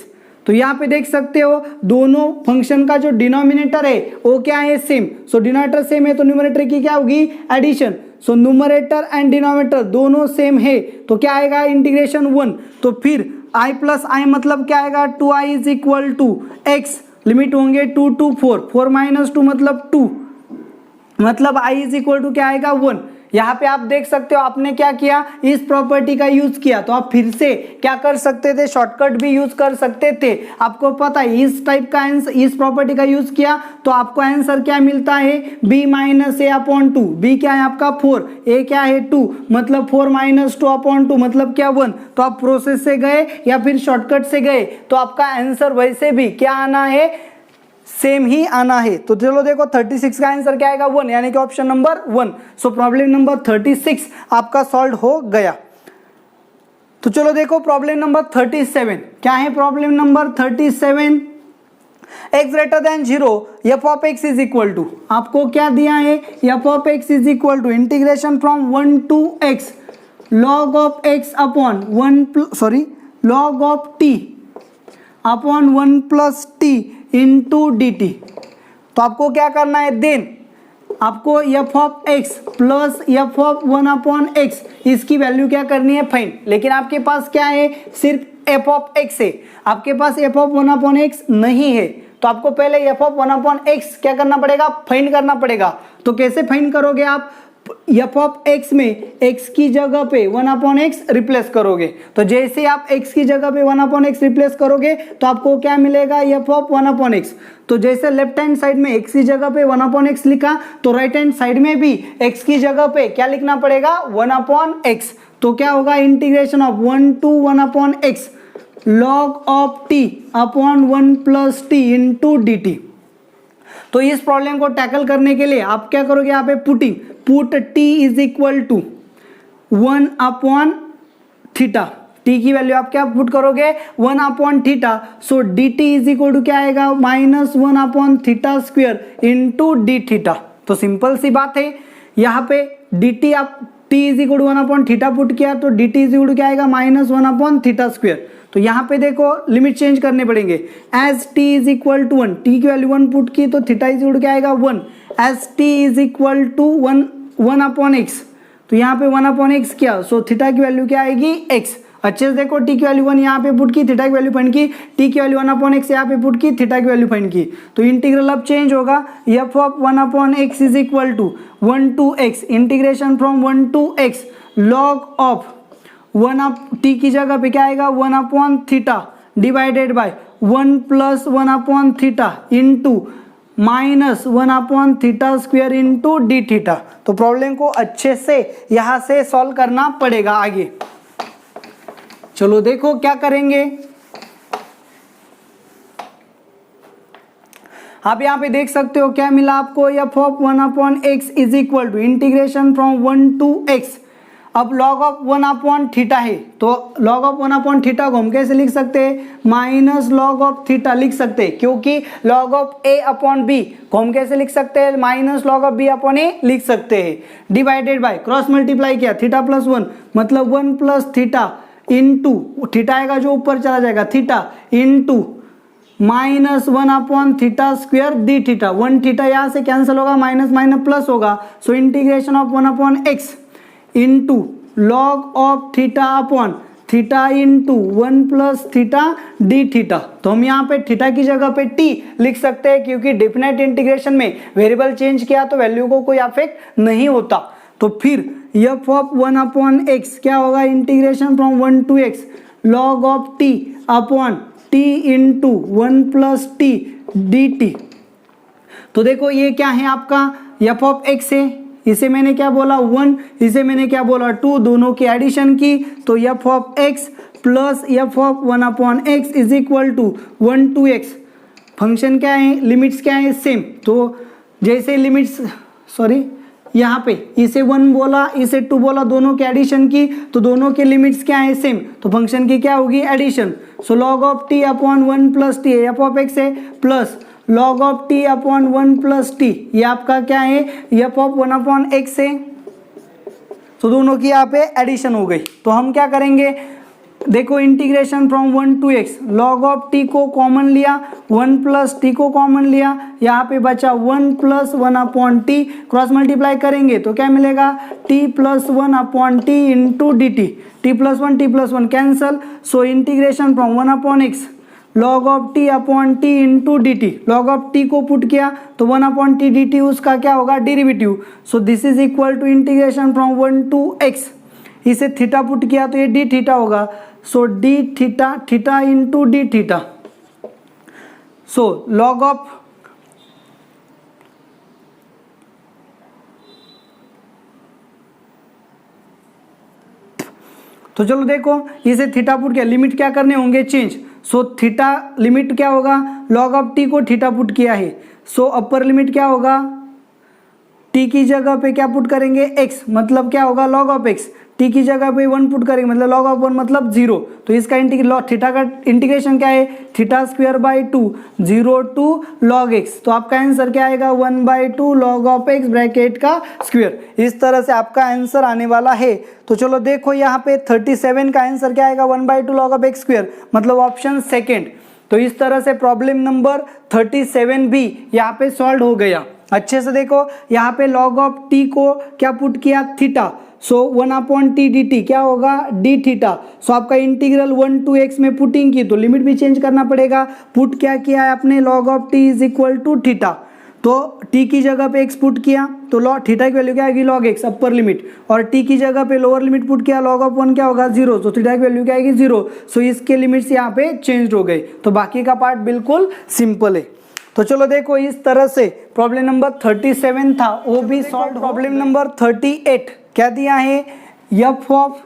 तो यहाँ पे देख सकते हो दोनों फंक्शन का जो डिनोमिनेटर है वो क्या है, सेम। सो डिनोमिनेटर सेम है तो न्यूमरेटर की क्या होगी, addition. So numerator and denominator दोनों सेम है तो क्या आएगा इंटीग्रेशन 1। तो फिर i प्लस आई मतलब क्या आएगा 2i is equal to x, limit होंगे 2 to 4, 4 माइनस 2 मतलब 2, मतलब i इज इक्वल टू क्या आएगा 1। यहाँ पे आप देख सकते हो आपने क्या किया, इस प्रॉपर्टी का यूज किया, तो आप फिर से क्या कर सकते थे, शॉर्टकट भी यूज कर सकते थे। आपको पता है इस टाइप का आंसर, इस प्रॉपर्टी का यूज किया तो आपको आंसर क्या मिलता है b माइनस ए अपॉन 2। b क्या है आपका 4, a क्या है 2, मतलब 4 माइनस 2 अपॉन 2 मतलब क्या 1। तो आप प्रोसेस से गए या फिर शॉर्टकट से गए तो आपका आंसर वैसे भी क्या आना है, सेम ही आना है। तो चलो देखो 36 का आंसर क्या आएगा 1, यानी कि option number 1। So problem number 36 आपका सॉल्व हो गया। तो चलो देखो प्रॉब्लम नंबर 37, क्या है problem number 37, x greater than 0 f of x is equal to, आपको क्या दिया है f of x is equal to integration from 1 to x log of x upon 1 log of t upon 1 plus t into d t. तो आपको क्या करना है, then आपको f of x plus F of 1 upon x इसकी value क्या करनी है फाइंड। लेकिन आपके पास क्या है, सिर्फ एफ ऑफ एक्स है, आपके पास एफ ऑफ 1 अपॉन एक्स नहीं है। तो आपको पहले एफ ऑफ 1 अपॉन एक्स क्या करना पड़ेगा, फाइंड करना पड़ेगा। तो कैसे फाइंड करोगे आप, एफ ऑफ एक्स में x की जगह पे 1 अपॉन एक्स रिप्लेस करोगे। तो जैसे आप x की जगह पे 1 अपॉन एक्स रिप्लेस करोगे तो आपको क्या मिलेगा, एफ ऑफ 1 अपॉन एक्स। तो जैसे लेफ्ट हैंड साइड में x की जगह पे 1 अपॉन एक्स लिखा तो राइट हैंड साइड में भी x की जगह पे क्या लिखना पड़ेगा 1 अपॉन एक्स। तो क्या होगा integration of 1 to 1 upon x log of t upon 1 plus t into d t. तो इस प्रॉब्लम को टैकल करने के लिए आप क्या करोगे, यहाँ पे put t is equal to 1 upon theta, t की वैल्यू आप क्या पुट करोगे 1 upon theta. So d t is equal to क्या आएगा minus 1 upon theta square into D theta. तो सिंपल सी बात है, यहाँ पे डी टी आप t is equal to 1 upon theta put किया तो d t is equal to क्या आएगा माइनस 1 अपॉन थीटा स्क्वेयर। तो यहाँ पे देखो लिमिट चेंज करने पड़ेंगे, as t is equal to 1, t की वैल्यू 1 पुट की तो थीटा इज इक्वल टू क्या आएगा 1, as t is equal to 1 upon x. तो यहाँ पे 1 अपॉन एक्स किया, सो थीटा की वैल्यू क्या आएगी x। अच्छे से देखो t की वैल्यू 1 यहाँ पे पुट की, थीटा की वैल्यू फाइंड की, t की वैल्यू 1 अपॉन एक्स यहाँ पे पुट की, थीटा की वैल्यू फाइंड की। तो इंटीग्रल अब चेंज होगा, f of 1 upon x is equal to 1 to x integration from 1 to x log of 1 up t की जगह पे क्या आएगा 1 upon theta divided by 1 plus 1 upon theta into minus 1 upon theta square into D theta. तो problem को अच्छे से यहां से सॉल्व करना पड़ेगा आगे। चलो देखो क्या करेंगे, आप यहाँ पे देख सकते हो क्या मिला आपको, f of 1 upon x is equal to integration from 1 to x। अब log ऑफ 1 अपॉन थीटा है तो log ऑफ 1 अपॉन थीटा को हम कैसे लिख सकते हैं, माइनस log ऑफ थीटा लिख सकते हैं, क्योंकि log of a upon b को हम कैसे लिख सकते हैं, minus log of b upon a लिख सकते हैं, डिवाइडेड बाय क्रॉस मल्टीप्लाई किया थीटा प्लस 1 मतलब 1 प्लस थीटा इंटू थीटा आएगा जो ऊपर चला जाएगा theta into minus 1 upon theta square D theta. 1 theta यहाँ से कैंसिल होगा, माइनस माइनस प्लस होगा, so integration of 1 upon x into log of theta upon theta into 1 plus theta d theta. तो हम यहाँ पे थीटा की जगह पे t लिख सकते हैं, क्योंकि डेफिनेट इंटीग्रेशन में वेरिएबल चेंज किया तो वैल्यू को कोई अफेक्ट नहीं होता। तो फिर f ऑफ 1 अपॉन एक्स क्या होगा, integration from 1 to x log of t upon t into 1 plus t D t. तो देखो ये क्या है आपका f ऑफ x है, इसे मैंने क्या बोला 1, इसे मैंने क्या बोला 2, दोनों की एडिशन की तो f of x plus f of 1 upon x is equal to 1 to x। Function क्या है, लिमिट्स क्या है सेम। तो जैसे लिमिट्स यहाँ पे इसे 1 बोला इसे 2 बोला, दोनों की एडिशन की तो दोनों के लिमिट्स क्या है सेम, तो फंक्शन की क्या होगी addition. So log of t upon 1 plus T F of X है plus log of t upon 1 plus T, ये आपका क्या है एफ ऑफ 1 अपॉन एक्स है। तो दोनों की यहाँ पे एडिशन हो गई। तो हम क्या करेंगे, देखो integration from 1 to x, log of t को कॉमन लिया, 1 प्लस टी को कॉमन लिया, यहाँ पे बचा 1 plus 1 upon T, cross multiply करेंगे तो क्या मिलेगा, t plus 1 upon T into d T, T plus one cancel, so integration from 1 upon x log of T upon T into d T, log of T को put किया तो 1 upon T d T उसका क्या होगा, derivative, so this is equal to integration from 1 to X, इसे theta put किया तो ये डी थीटा होगा, so D theta theta into D theta, so log of तो चलो देखो इसे थीटा पुट किया, लिमिट क्या करने होंगे, चेंज, सो थीटा लिमिट क्या होगा, लॉग ऑफ टी को थीटा पुट किया है, सो अपर लिमिट क्या होगा, टी की जगह पे क्या पुट करेंगे, एक्स, मतलब क्या होगा, लॉग ऑफ एक्स, टी की जगह पे 1 पुट करेंगे मतलब लॉग ऑफ 1 मतलब 0, तो इसका थीटा का इंटीग्रेशन क्या है, theta square by 2, 0 to log x, तो आपका आंसर क्या आएगा, 1/2 लॉग ऑफ एक्स ब्रैकेट का स्क्वायर, इस तरह से आपका आंसर आने वाला है। तो चलो देखो यहाँ पे 37 का आंसर क्या आएगा, 1/2 लॉग ऑफ एक्स स्क्वायर, मतलब ऑप्शन सेकेंड। तो इस तरह से प्रॉब्लम नंबर 37 भी यहाँ पे सॉल्व हो गया। अच्छे से देखो यहाँ पे लॉग ऑफ टी को क्या पुट किया, थीटा, सो 1 अपॉन टी डी टी क्या होगा, डी थीटा, सो आपका इंटीग्रल 1 टू एक्स में पुटिंग की तो लिमिट भी चेंज करना पड़ेगा, पुट क्या किया है आपने, log of t is equal to theta, तो टी की जगह पे एक्स पुट किया तो लॉग थीटा की वैल्यू क्या आएगी, लॉग एक्स अपर लिमिट, और टी की जगह पे लोअर लिमिट पुट किया, लॉग ऑफ 1 क्या होगा, 0, तो थीटा की वैल्यू क्या आएगी, 0, सो इसके लिमिट्स यहाँ पे चेंज हो गए, तो बाकी का पार्ट बिल्कुल सिंपल है। तो चलो देखो इस तरह से प्रॉब्लम नंबर 37 था वो भी सॉल्व। प्रॉब्लम नंबर 38 क्या दिया है, f of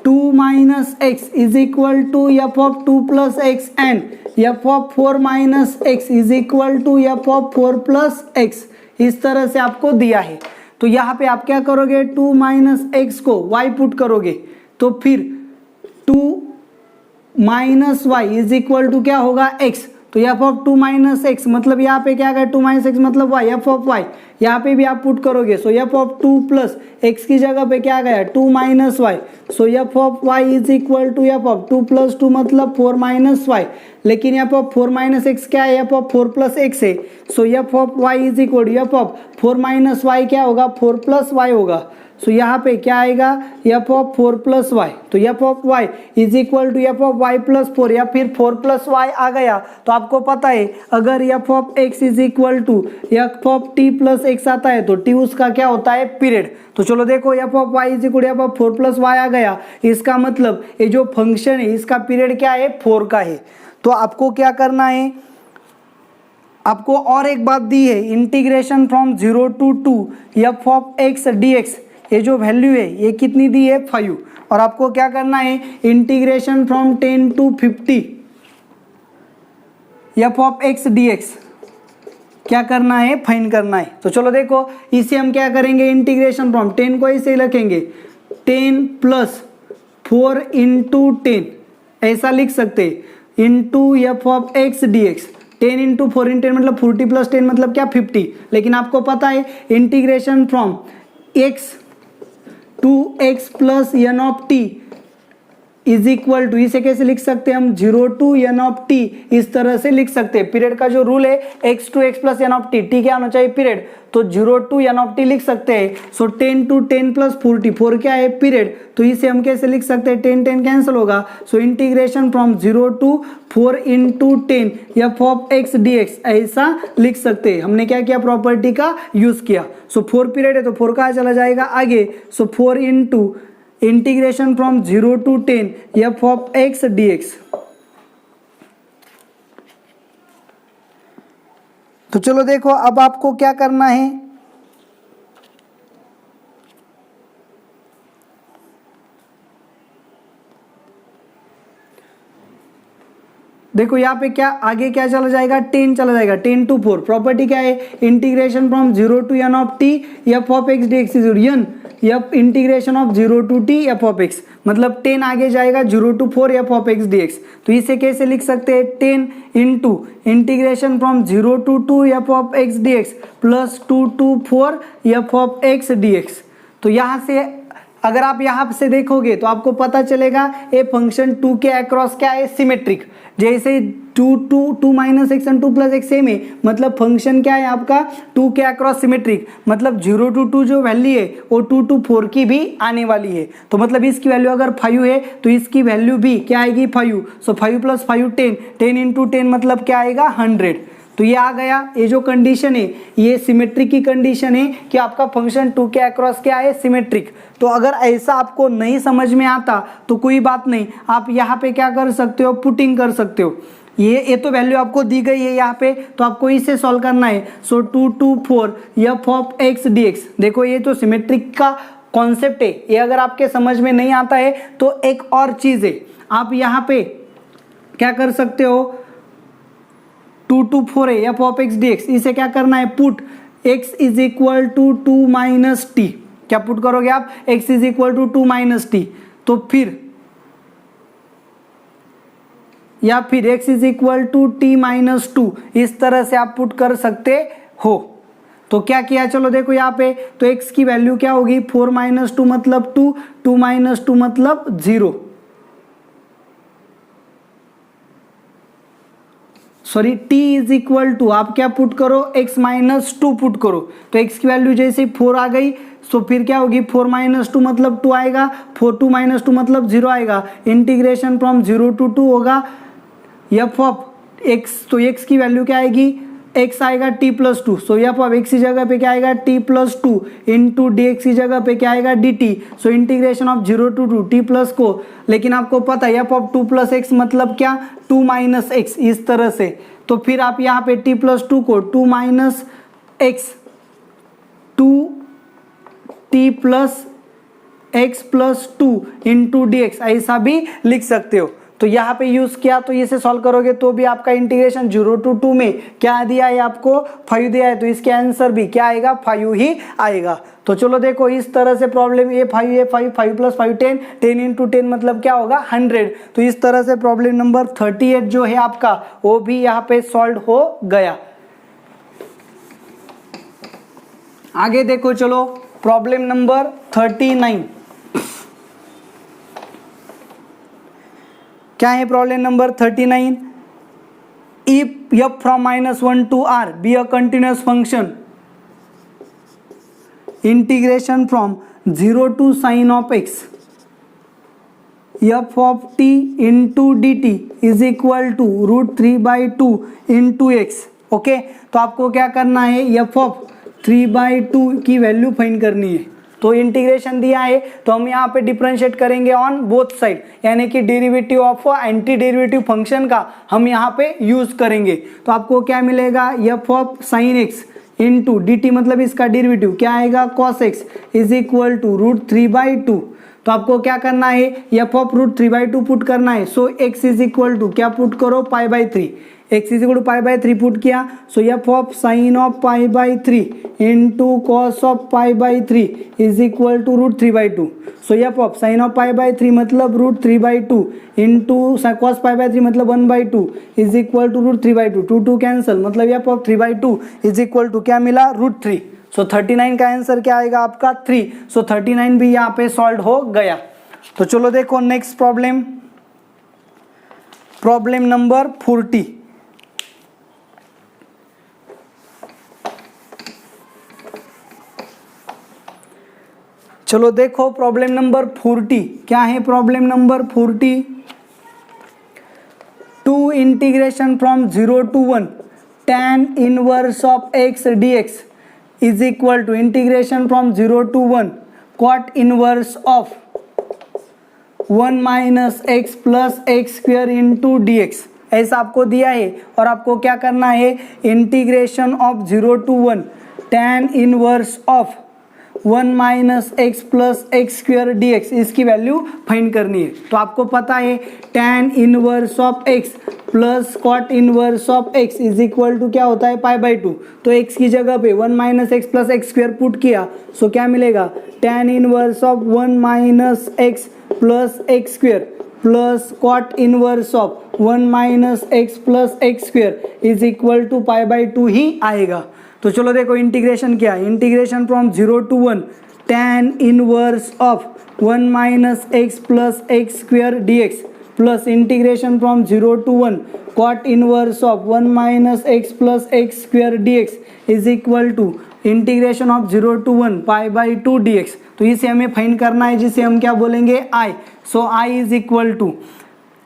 2 minus x is equal to F of 2 plus x and f of 4 minus x is equal to F of 4 plus x, इस तरह से आपको दिया है। तो यहाँ पे आप क्या करोगे, 2 माइनस एक्स को y पुट करोगे तो फिर 2 minus y is equal to क्या होगा, x, तो एफ ऑफ 2 माइनस एक्स मतलब यहाँ पे क्या गया, 2 माइनस एक्स मतलब y, एफ ऑफ y यहाँ पे भी आप पुट करोगे, so F of 2 plus X की जगह पे क्या गया, 2 minus Y, so F of y is equal to F of 2 plus 2 मतलब 4 माइनस वाई, लेकिन एफ ऑफ 4 माइनस एक्स क्या है, एफ ऑफ 4 प्लस एक्स है, so F of y is equal to F of 4 minus Y क्या होगा, 4 plus Y होगा, सो यहाँ पे क्या आएगा, एफ ऑफ 4 प्लस वाई, तो f of Y is equal to F of y plus 4 या फिर 4 प्लस वाई आ गया तो आपको पता है अगर f of x is equal to F of t plus x आता है तो टी उसका क्या होता है, पीरियड। तो चलो देखो F of Y is equal to F of 4 plus Y आ गया, इसका मतलब ये जो फंक्शन है इसका पीरियड क्या है, 4 का है। तो आपको क्या करना है, आपको और एक बात दी है, integration from 0 to 2 F of x d x, ये जो वैल्यू है ये कितनी दी है, 5, और आपको क्या करना है, integration from 10 to 50 f of x d x क्या करना है, फाइंड करना है। तो चलो देखो इसे हम क्या करेंगे, इंटीग्रेशन फ्रॉम 10 को ऐसे लिखेंगे 10 प्लस 4 इंटू 10 ऐसा लिख सकते, into F of x d x, 10 into 4 into 10 मतलब 40 प्लस 10 मतलब क्या, 50, लेकिन आपको पता है integration from x to x plus n of t is equal to, इसे कैसे लिख सकते हैं हम, 0 टू एन ऑफ टी, इस तरह से लिख सकते हैं। पीरियड का जो रूल है x to x plus n of t, t क्या होना चाहिए, पीरियड, तो 0 टू एन ऑफ टी लिख सकते हैं। सो 10 टू 10 प्लस 40, 4 क्या है, पीरियड, तो इसे हम कैसे लिख सकते हैं, 10 10 कैंसिल होगा, so integration from 0 to 4 into 10 f of x d x ऐसा लिख सकते हैं। हमने क्या किया, प्रॉपर्टी का यूज किया। सो 4 पीरियड है तो 4 कहाँ चला जाएगा आगे, so 4 into integration from 0 to 10 f of x d x. तो चलो देखो अब आपको क्या करना है, देखो यहाँ पे क्या आगे क्या चला जाएगा, 10 चला जाएगा, 10 टू 4, प्रॉपर्टी क्या है, integration from 0 to n of t F of x d x is n f integration of 0 to t F of x, मतलब 10 आगे जाएगा 0 to 4 f of x d x. तो इसे कैसे लिख सकते हैं, 10 into integration from 0 to 2 F of x d x plus 2 to 4 f of x d x. तो यहाँ से अगर आप यहाँ से देखोगे तो आपको पता चलेगा ये फंक्शन 2 के अक्रॉस क्या है, सिमेट्रिक। जैसे 2 minus x and 2 plus x same है, मतलब फंक्शन क्या है आपका 2 के अक्रॉस सिमेट्रिक, मतलब 0 to 2 जो वैल्यू है वो 2 to 4 की भी आने वाली है। तो मतलब इसकी वैल्यू अगर 5 है तो इसकी वैल्यू भी क्या आएगी 5। सो 5 + 5 10, 10 × 10 मतलब क्या आएगा 100। तो ये आ गया। ये जो कंडीशन है ये सिमेट्रिक की कंडीशन है कि आपका फंक्शन 2 के अक्रॉस क्या है, सिमेट्रिक। तो अगर ऐसा आपको नहीं समझ में आता तो कोई बात नहीं, आप यहाँ पे क्या कर सकते हो, पुटिंग कर सकते हो। ये तो वैल्यू आपको दी गई है यहाँ पे, तो आपको इसे सॉल्व करना है। So 2 to 4 f of x dx, देखो ये तो सिमेट्रिक का कॉन्सेप्ट है, ये अगर आपके समझ में नहीं आता है तो एक और चीज़ है, आप यहाँ पे क्या कर सकते हो, 2 to 4 है f of x dx, इसे क्या करना है, पुट x = 2 - t। क्या पुट करोगे आप, x = 2 - t। तो फिर या फिर x = t - 2, इस तरह से आप पुट कर सकते हो। तो क्या किया, चलो देखो यहाँ पे, तो x की वैल्यू क्या होगी, 4 - 2 मतलब 2, 2 - 2 मतलब 0, सॉरी t = आप क्या पुट करो, x - 2 पुट करो। तो x की वैल्यू जैसे 4 आ गई, तो फिर क्या होगी, 4 - 2 मतलब 2 आएगा, 4 2 - 2 मतलब 0 आएगा, इंटीग्रेशन फ्रॉम 0 to 2 होगा f of x। तो x की वैल्यू क्या आएगी, x आएगा t + 2। So f of x की जगह पे क्या आएगा, t + 2 इंटू dx की जगह पे क्या आएगा, dt। So integration of 0 to 2 t plus को, लेकिन आपको पता है f of 2 + x मतलब क्या, 2 - x, इस तरह से। तो फिर आप यहाँ पे t + 2 को 2 - x 2t + x + 2 into dx ऐसा भी लिख सकते हो। तो यहाँ पे यूज किया, तो इसे सॉल्व करोगे तो भी आपका इंटीग्रेशन 0 to 2 में क्या दिया है आपको, 5 दिया है, तो इसके आंसर भी क्या आएगा, 5 ही आएगा। तो चलो देखो इस तरह से प्रॉब्लम, ये 5 है, 5 + 5 10, 10 × 10 मतलब क्या होगा 100। तो इस तरह से प्रॉब्लम नंबर 38 जो है आपका वो भी यहाँ पे सॉल्व हो गया। आगे देखो चलो, प्रॉब्लम नंबर 39। क्या है problem number 39, if f from -1 to r be a continuous function, integration from 0 to sin of x, f of t into dt is equal to √3/2 into x। Okay, तो आपको क्या करना है, f of 3/2 की value find करनी है। तो integration दिया है तो हम यहाँ पे डिफरेंशिएट करेंगे ऑन बोथ साइड, यानी कि derivative of anti derivative function का हम यहाँ पे यूज करेंगे। तो आपको क्या मिलेगा, f of sin x इंटू dt मतलब इसका डेरिवेटिव क्या आएगा, cos x is equal to √3/2। तो आपको क्या करना है, f of √3/2 पुट करना है। So x is equal to क्या पुट करो, π/3, x is equal to π/3 put किया। So f of sin of π/3 into cos of π/3 is equal to √3/2। So f of sin of π/3 मतलब √3/2 इंटू cos π/3 मतलब 1/2 is equal to √3/2, 2 2 cancel, मतलब f of 3/2 is equal to क्या मिला, √3। सो 39 का answer क्या आएगा आपका 3। सो 39 भी यहाँ पे सॉल्व हो गया। तो चलो देखो नेक्स्ट प्रॉब्लम, प्रॉब्लम नंबर 40। चलो देखो प्रॉब्लम नंबर 40 क्या है, problem number 40, two integration from 0 to 1 tan inverse of x dx is equal to integration from 0 to 1 cot inverse of 1 - x + x² into dx, ऐसा आपको दिया है। और आपको क्या करना है, integration of 0 to 1 tan inverse of 1 - x + x² dx, इसकी वैल्यू फाइंड करनी है। तो आपको पता है tan inverse of x plus cot inverse of x is equal to क्या होता है, π/2। तो x की जगह पे 1 - x + x² पुट किया, सो क्या मिलेगा, tan inverse of 1 - x + x² plus cot inverse of 1 - x + x² is equal to π/2 ही आएगा। तो चलो देखो इंटीग्रेशन क्या है, integration from 0 to 1 tan inverse of 1 minus x plus x square dx plus integration from 0 to 1 cot inverse of 1 minus x plus x square dx is equal to integration of 0 to 1 pi by 2 dx। तो इसे हमें find करना है, जिसे हम क्या बोलेंगे i। So i is equal to,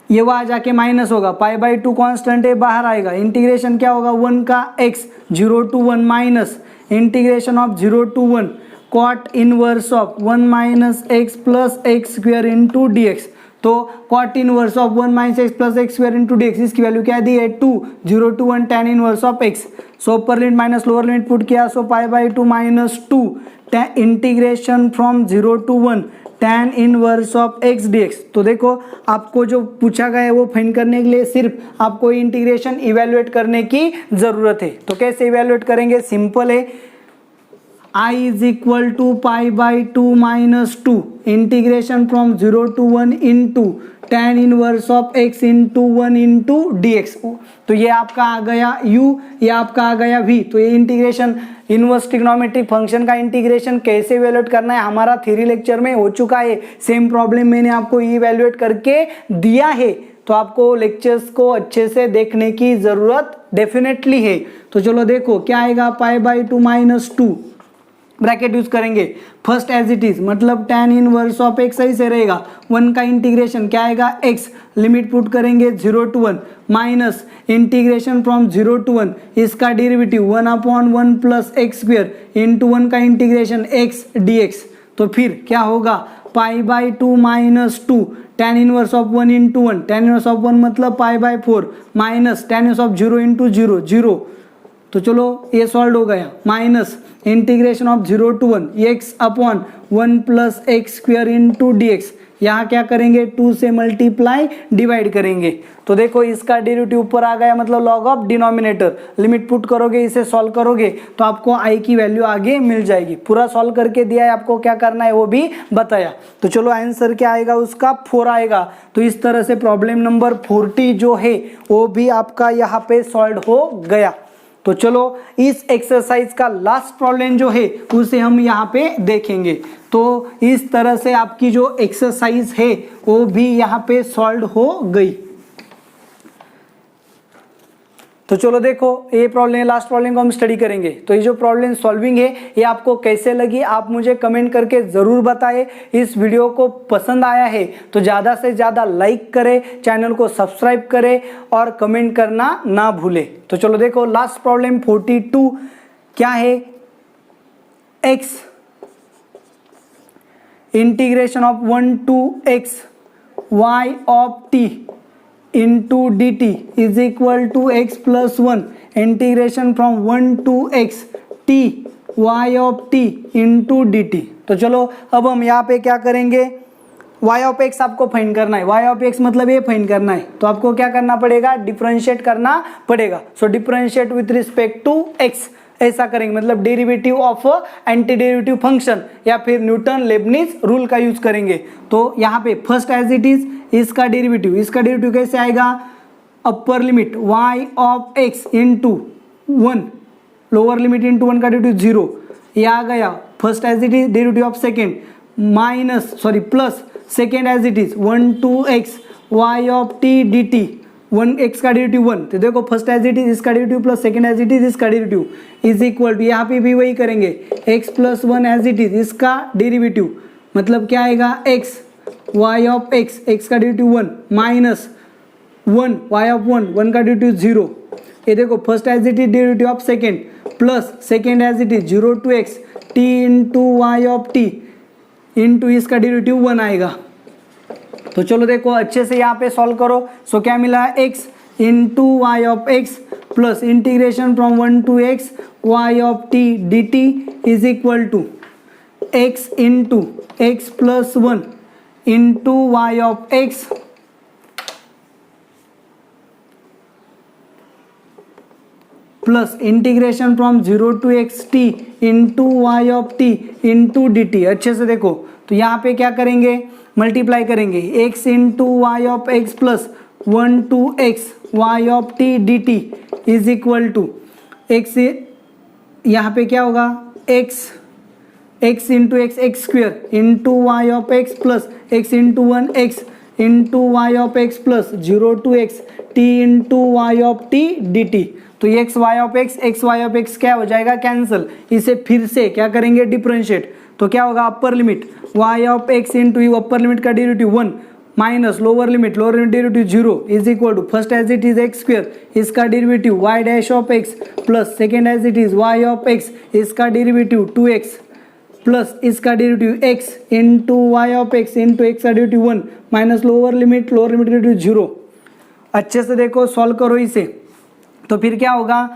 ये वहाँ जाके माइनस होगा, पाई बाई 2 कॉन्स्टेंट है, बाहर आएगा, इंटीग्रेशन क्या होगा 1 का x 0 to 1 minus integration of 0 to 1 cot inverse of 1 minus x plus x square into D x. तो cot inverse of 1 minus x plus x square into D x, इसकी value क्या दी है 2, 0 to 1 tan inverse of x। So upper limit minus lower limit put किया, so pi by 2 minus 2 integration from 0 to 1 tan inverse of x dx। तो देखो आपको जो पूछा गया है वो फाइंड करने के लिए सिर्फ आपको इंटीग्रेशन इवेल्युएट करने की जरूरत है। तो कैसे इवेल्युएट करेंगे, सिंपल है, i is equal to pi by 2 minus 2 integration from 0 to 1 into tan inverse of x into 1 into dx। तो ये आपका आ गया u, ये आपका आ गया v। तो ये इंटीग्रेशन इनवर्स ट्रिग्नोमेट्रिक फंक्शन का इंटीग्रेशन कैसे इवेल्युएट करना है हमारा थ्योरी लेक्चर में हो चुका है। सेम प्रॉब्लम मैंने आपको इवेल्युएट करके दिया है, तो आपको लेक्चर्स को अच्छे से देखने की जरूरत डेफिनेटली है। तो चलो देखो क्या आएगा, पाई बाई 2 माइनस 2 ब्रैकेट यूज करेंगे, फर्स्ट एज इट इज मतलब tan इनवर्स ऑफ x सही से रहेगा, 1 का इंटीग्रेशन क्या आएगा x, लिमिट पुट करेंगे 0 to 1 minus integration from 0 to 1 इसका derivative 1 upon 1 plus x square into 1 का इंटीग्रेशन x dx। तो फिर क्या होगा, पाई by 2 minus 2 tan inverse of 1 into 1, tan inverse of 1 मतलब पाई by 4 minus tan inverse of 0 into 0 0। तो चलो ये सॉल्व हो गया, minus integration of 0 to 1 x upon 1 plus x square into D x. यहाँ क्या करेंगे, 2 से मल्टीप्लाई डिवाइड करेंगे। तो देखो इसका डेरिवेटिव ऊपर आ गया, मतलब log of denominator, limit put करोगे, इसे सॉल्व करोगे तो आपको i की वैल्यू आगे मिल जाएगी। पूरा सॉल्व करके दिया है, आपको क्या करना है वो भी बताया। तो चलो आंसर क्या आएगा, उसका 4 आएगा। तो इस तरह से प्रॉब्लम नंबर 40 जो है वो भी आपका यहाँ पे सॉल्व हो गया। तो चलो इस एक्सरसाइज का लास्ट प्रॉब्लम जो है उसे हम यहाँ पे देखेंगे। तो इस तरह से आपकी जो एक्सरसाइज है वो भी यहाँ पे सॉल्व हो गई। तो चलो देखो ये प्रॉब्लम, लास्ट प्रॉब्लम को हम स्टडी करेंगे। तो ये जो प्रॉब्लम सॉल्विंग है ये आपको कैसे लगी आप मुझे कमेंट करके ज़रूर बताएं। इस वीडियो को पसंद आया है तो ज़्यादा से ज़्यादा लाइक करें, चैनल को सब्सक्राइब करें और कमेंट करना ना भूलें। तो चलो देखो लास्ट प्रॉब्लम 42 क्या है, x integration of 1 to x y of t into dt is equal to x plus 1 integration from 1 to x t y of t into dt। तो चलो अब हम यहाँ पे क्या करेंगे, y of x आपको फाइंड करना है, y of x मतलब ये फाइंड करना है। तो आपको क्या करना पड़ेगा, डिफरेंशिएट करना पड़ेगा। So differentiate with respect to x ऐसा करेंगे, मतलब derivative of anti derivative function या फिर न्यूटन लेबनिज रूल का यूज करेंगे। तो यहाँ पे फर्स्ट एज इट इज इसका डेरिवेटिव कैसे आएगा, upper limit y of x into 1 lower limit into 1 का डेरिवेटिव 0, ये आ गया first as it is, derivative of second plus second as it is 1 to x y of t dt 1x का derivative 1। तो देखो first as it is इसका derivative plus second as it is इसका derivative is equal to, यहाँ पे भी वही करेंगे, x plus 1 as it is इसका डेरिवेटिव मतलब क्या आएगा, x y ऑफ x का डेरिवेटिव 1 माइनस 1 y ऑफ 1 का डेरिवेटिव 0। ये देखो first as it is derivative of second plus second as it is 0 to x t into y of t into इसका derivative 1 आएगा। तो चलो देखो अच्छे से यहाँ पे सॉल्व करो। सो क्या मिला, x into y of x plus integration from 1 to x y of t dt is equal to x into x plus 1 into y of x plus integration from 0 to x t into y of t into dt। अच्छे से देखो तो यहाँ पे क्या करेंगे, multiply करेंगे, x into y of x plus 1 to x y of t dt is equal to x, यहाँ पे क्या होगा, x x into x x square into y of x plus x into 1 x into y of x plus 0 to x t into y of t d t. तो ये x Y of x क्या हो जाएगा, cancel. इसे फिर से क्या करेंगे, डिफरेंशिएट। तो क्या होगा, upper limit y of x into u, upper limit का derivative 1 minus lower limit derivative 0 is equal to first as it is x square, इसका derivative y dash of x plus second as it is y of x, इसका derivative 2x plus इसका derivative x into y of x into x का derivative 1 minus lower limit derivative 0। अच्छे से देखो, solve करो इसे। तो फिर क्या होगा,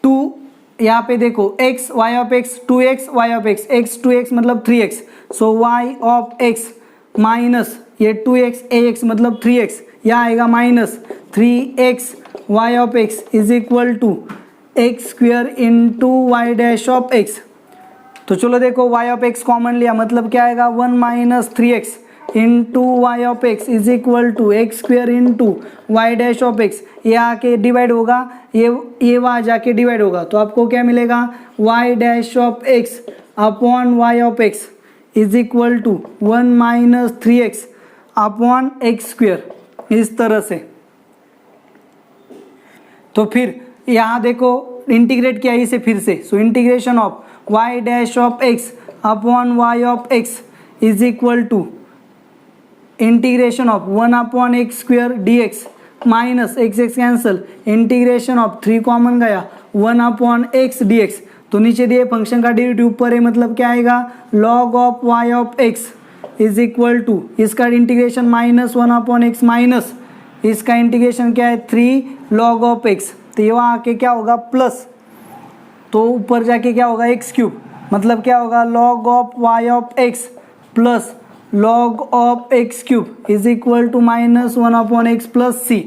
2 यहाँ पे देखो x y of x 2x y of x x 2x मतलब 3x, so y of x minus ये 2x ax मतलब 3x, यहाँ आएगा minus 3x y of x is equal to x square into y dash of x. तो चलो देखो, y of x common लिया, मतलब क्या आएगा 1 minus 3x into y of x is equal to x square into y dash of x. ये आके divide होगा, ये वहाँ जाके डिवाइड होगा, तो आपको क्या मिलेगा, y dash of x upon y of x is equal to 1 minus 3x upon x square, इस तरह से। तो फिर यहाँ देखो इंटीग्रेट किया इसे फिर से, so integration of y dash of x upon y of x is equal to integration of 1 upon x square d x minus x x cancel, integration of 3 common गया 1 अपॉन एक्स डी एक्स। तो नीचे दिए function का derivative ऊपर है, मतलब क्या आएगा, log of y of x is equal to इसका integration minus 1 upon x minus इसका इंटीग्रेशन क्या है 3 लॉग ऑफ एक्स। तो ये वहाँ आके क्या होगा प्लस, तो ऊपर जाके क्या होगा एक्स क्यूब, मतलब क्या होगा log of y of x plus log of x cube is equal to minus 1 upon x plus c.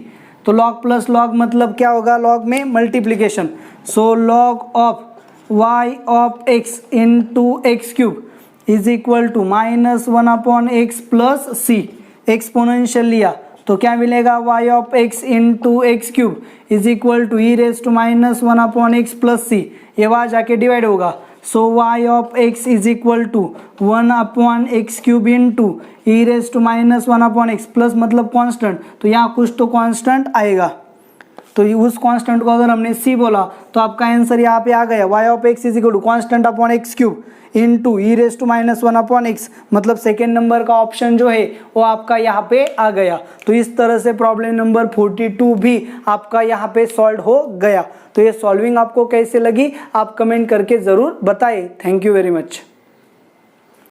तो लॉग प्लस लॉग मतलब क्या होगा, लॉग में multiplication, so log of y of x into x cube is equal to minus 1 upon x plus c, exponential लिया तो क्या मिलेगा, y of x into x cube is equal to e raise to minus 1 upon x plus c. ये वहाँ जाके divide होगा, so y of x is equal to 1 upon x cube into e raise to minus 1 upon x plus मतलब constant, तो यहाँ कुछ तो constant आएगा। तो उस कांस्टेंट को अगर हमने सी बोला तो आपका आंसर यहाँ पे आ गया, y of x is equal to constant upon x cube into e raise to minus 1 upon x, मतलब सेकेंड नंबर का ऑप्शन जो है वो आपका यहाँ पे आ गया। तो इस तरह से प्रॉब्लम नंबर 42 भी आपका यहाँ पे सॉल्व हो गया। तो ये सॉल्विंग आपको कैसे लगी आप कमेंट करके ज़रूर बताइए। Thank you very much.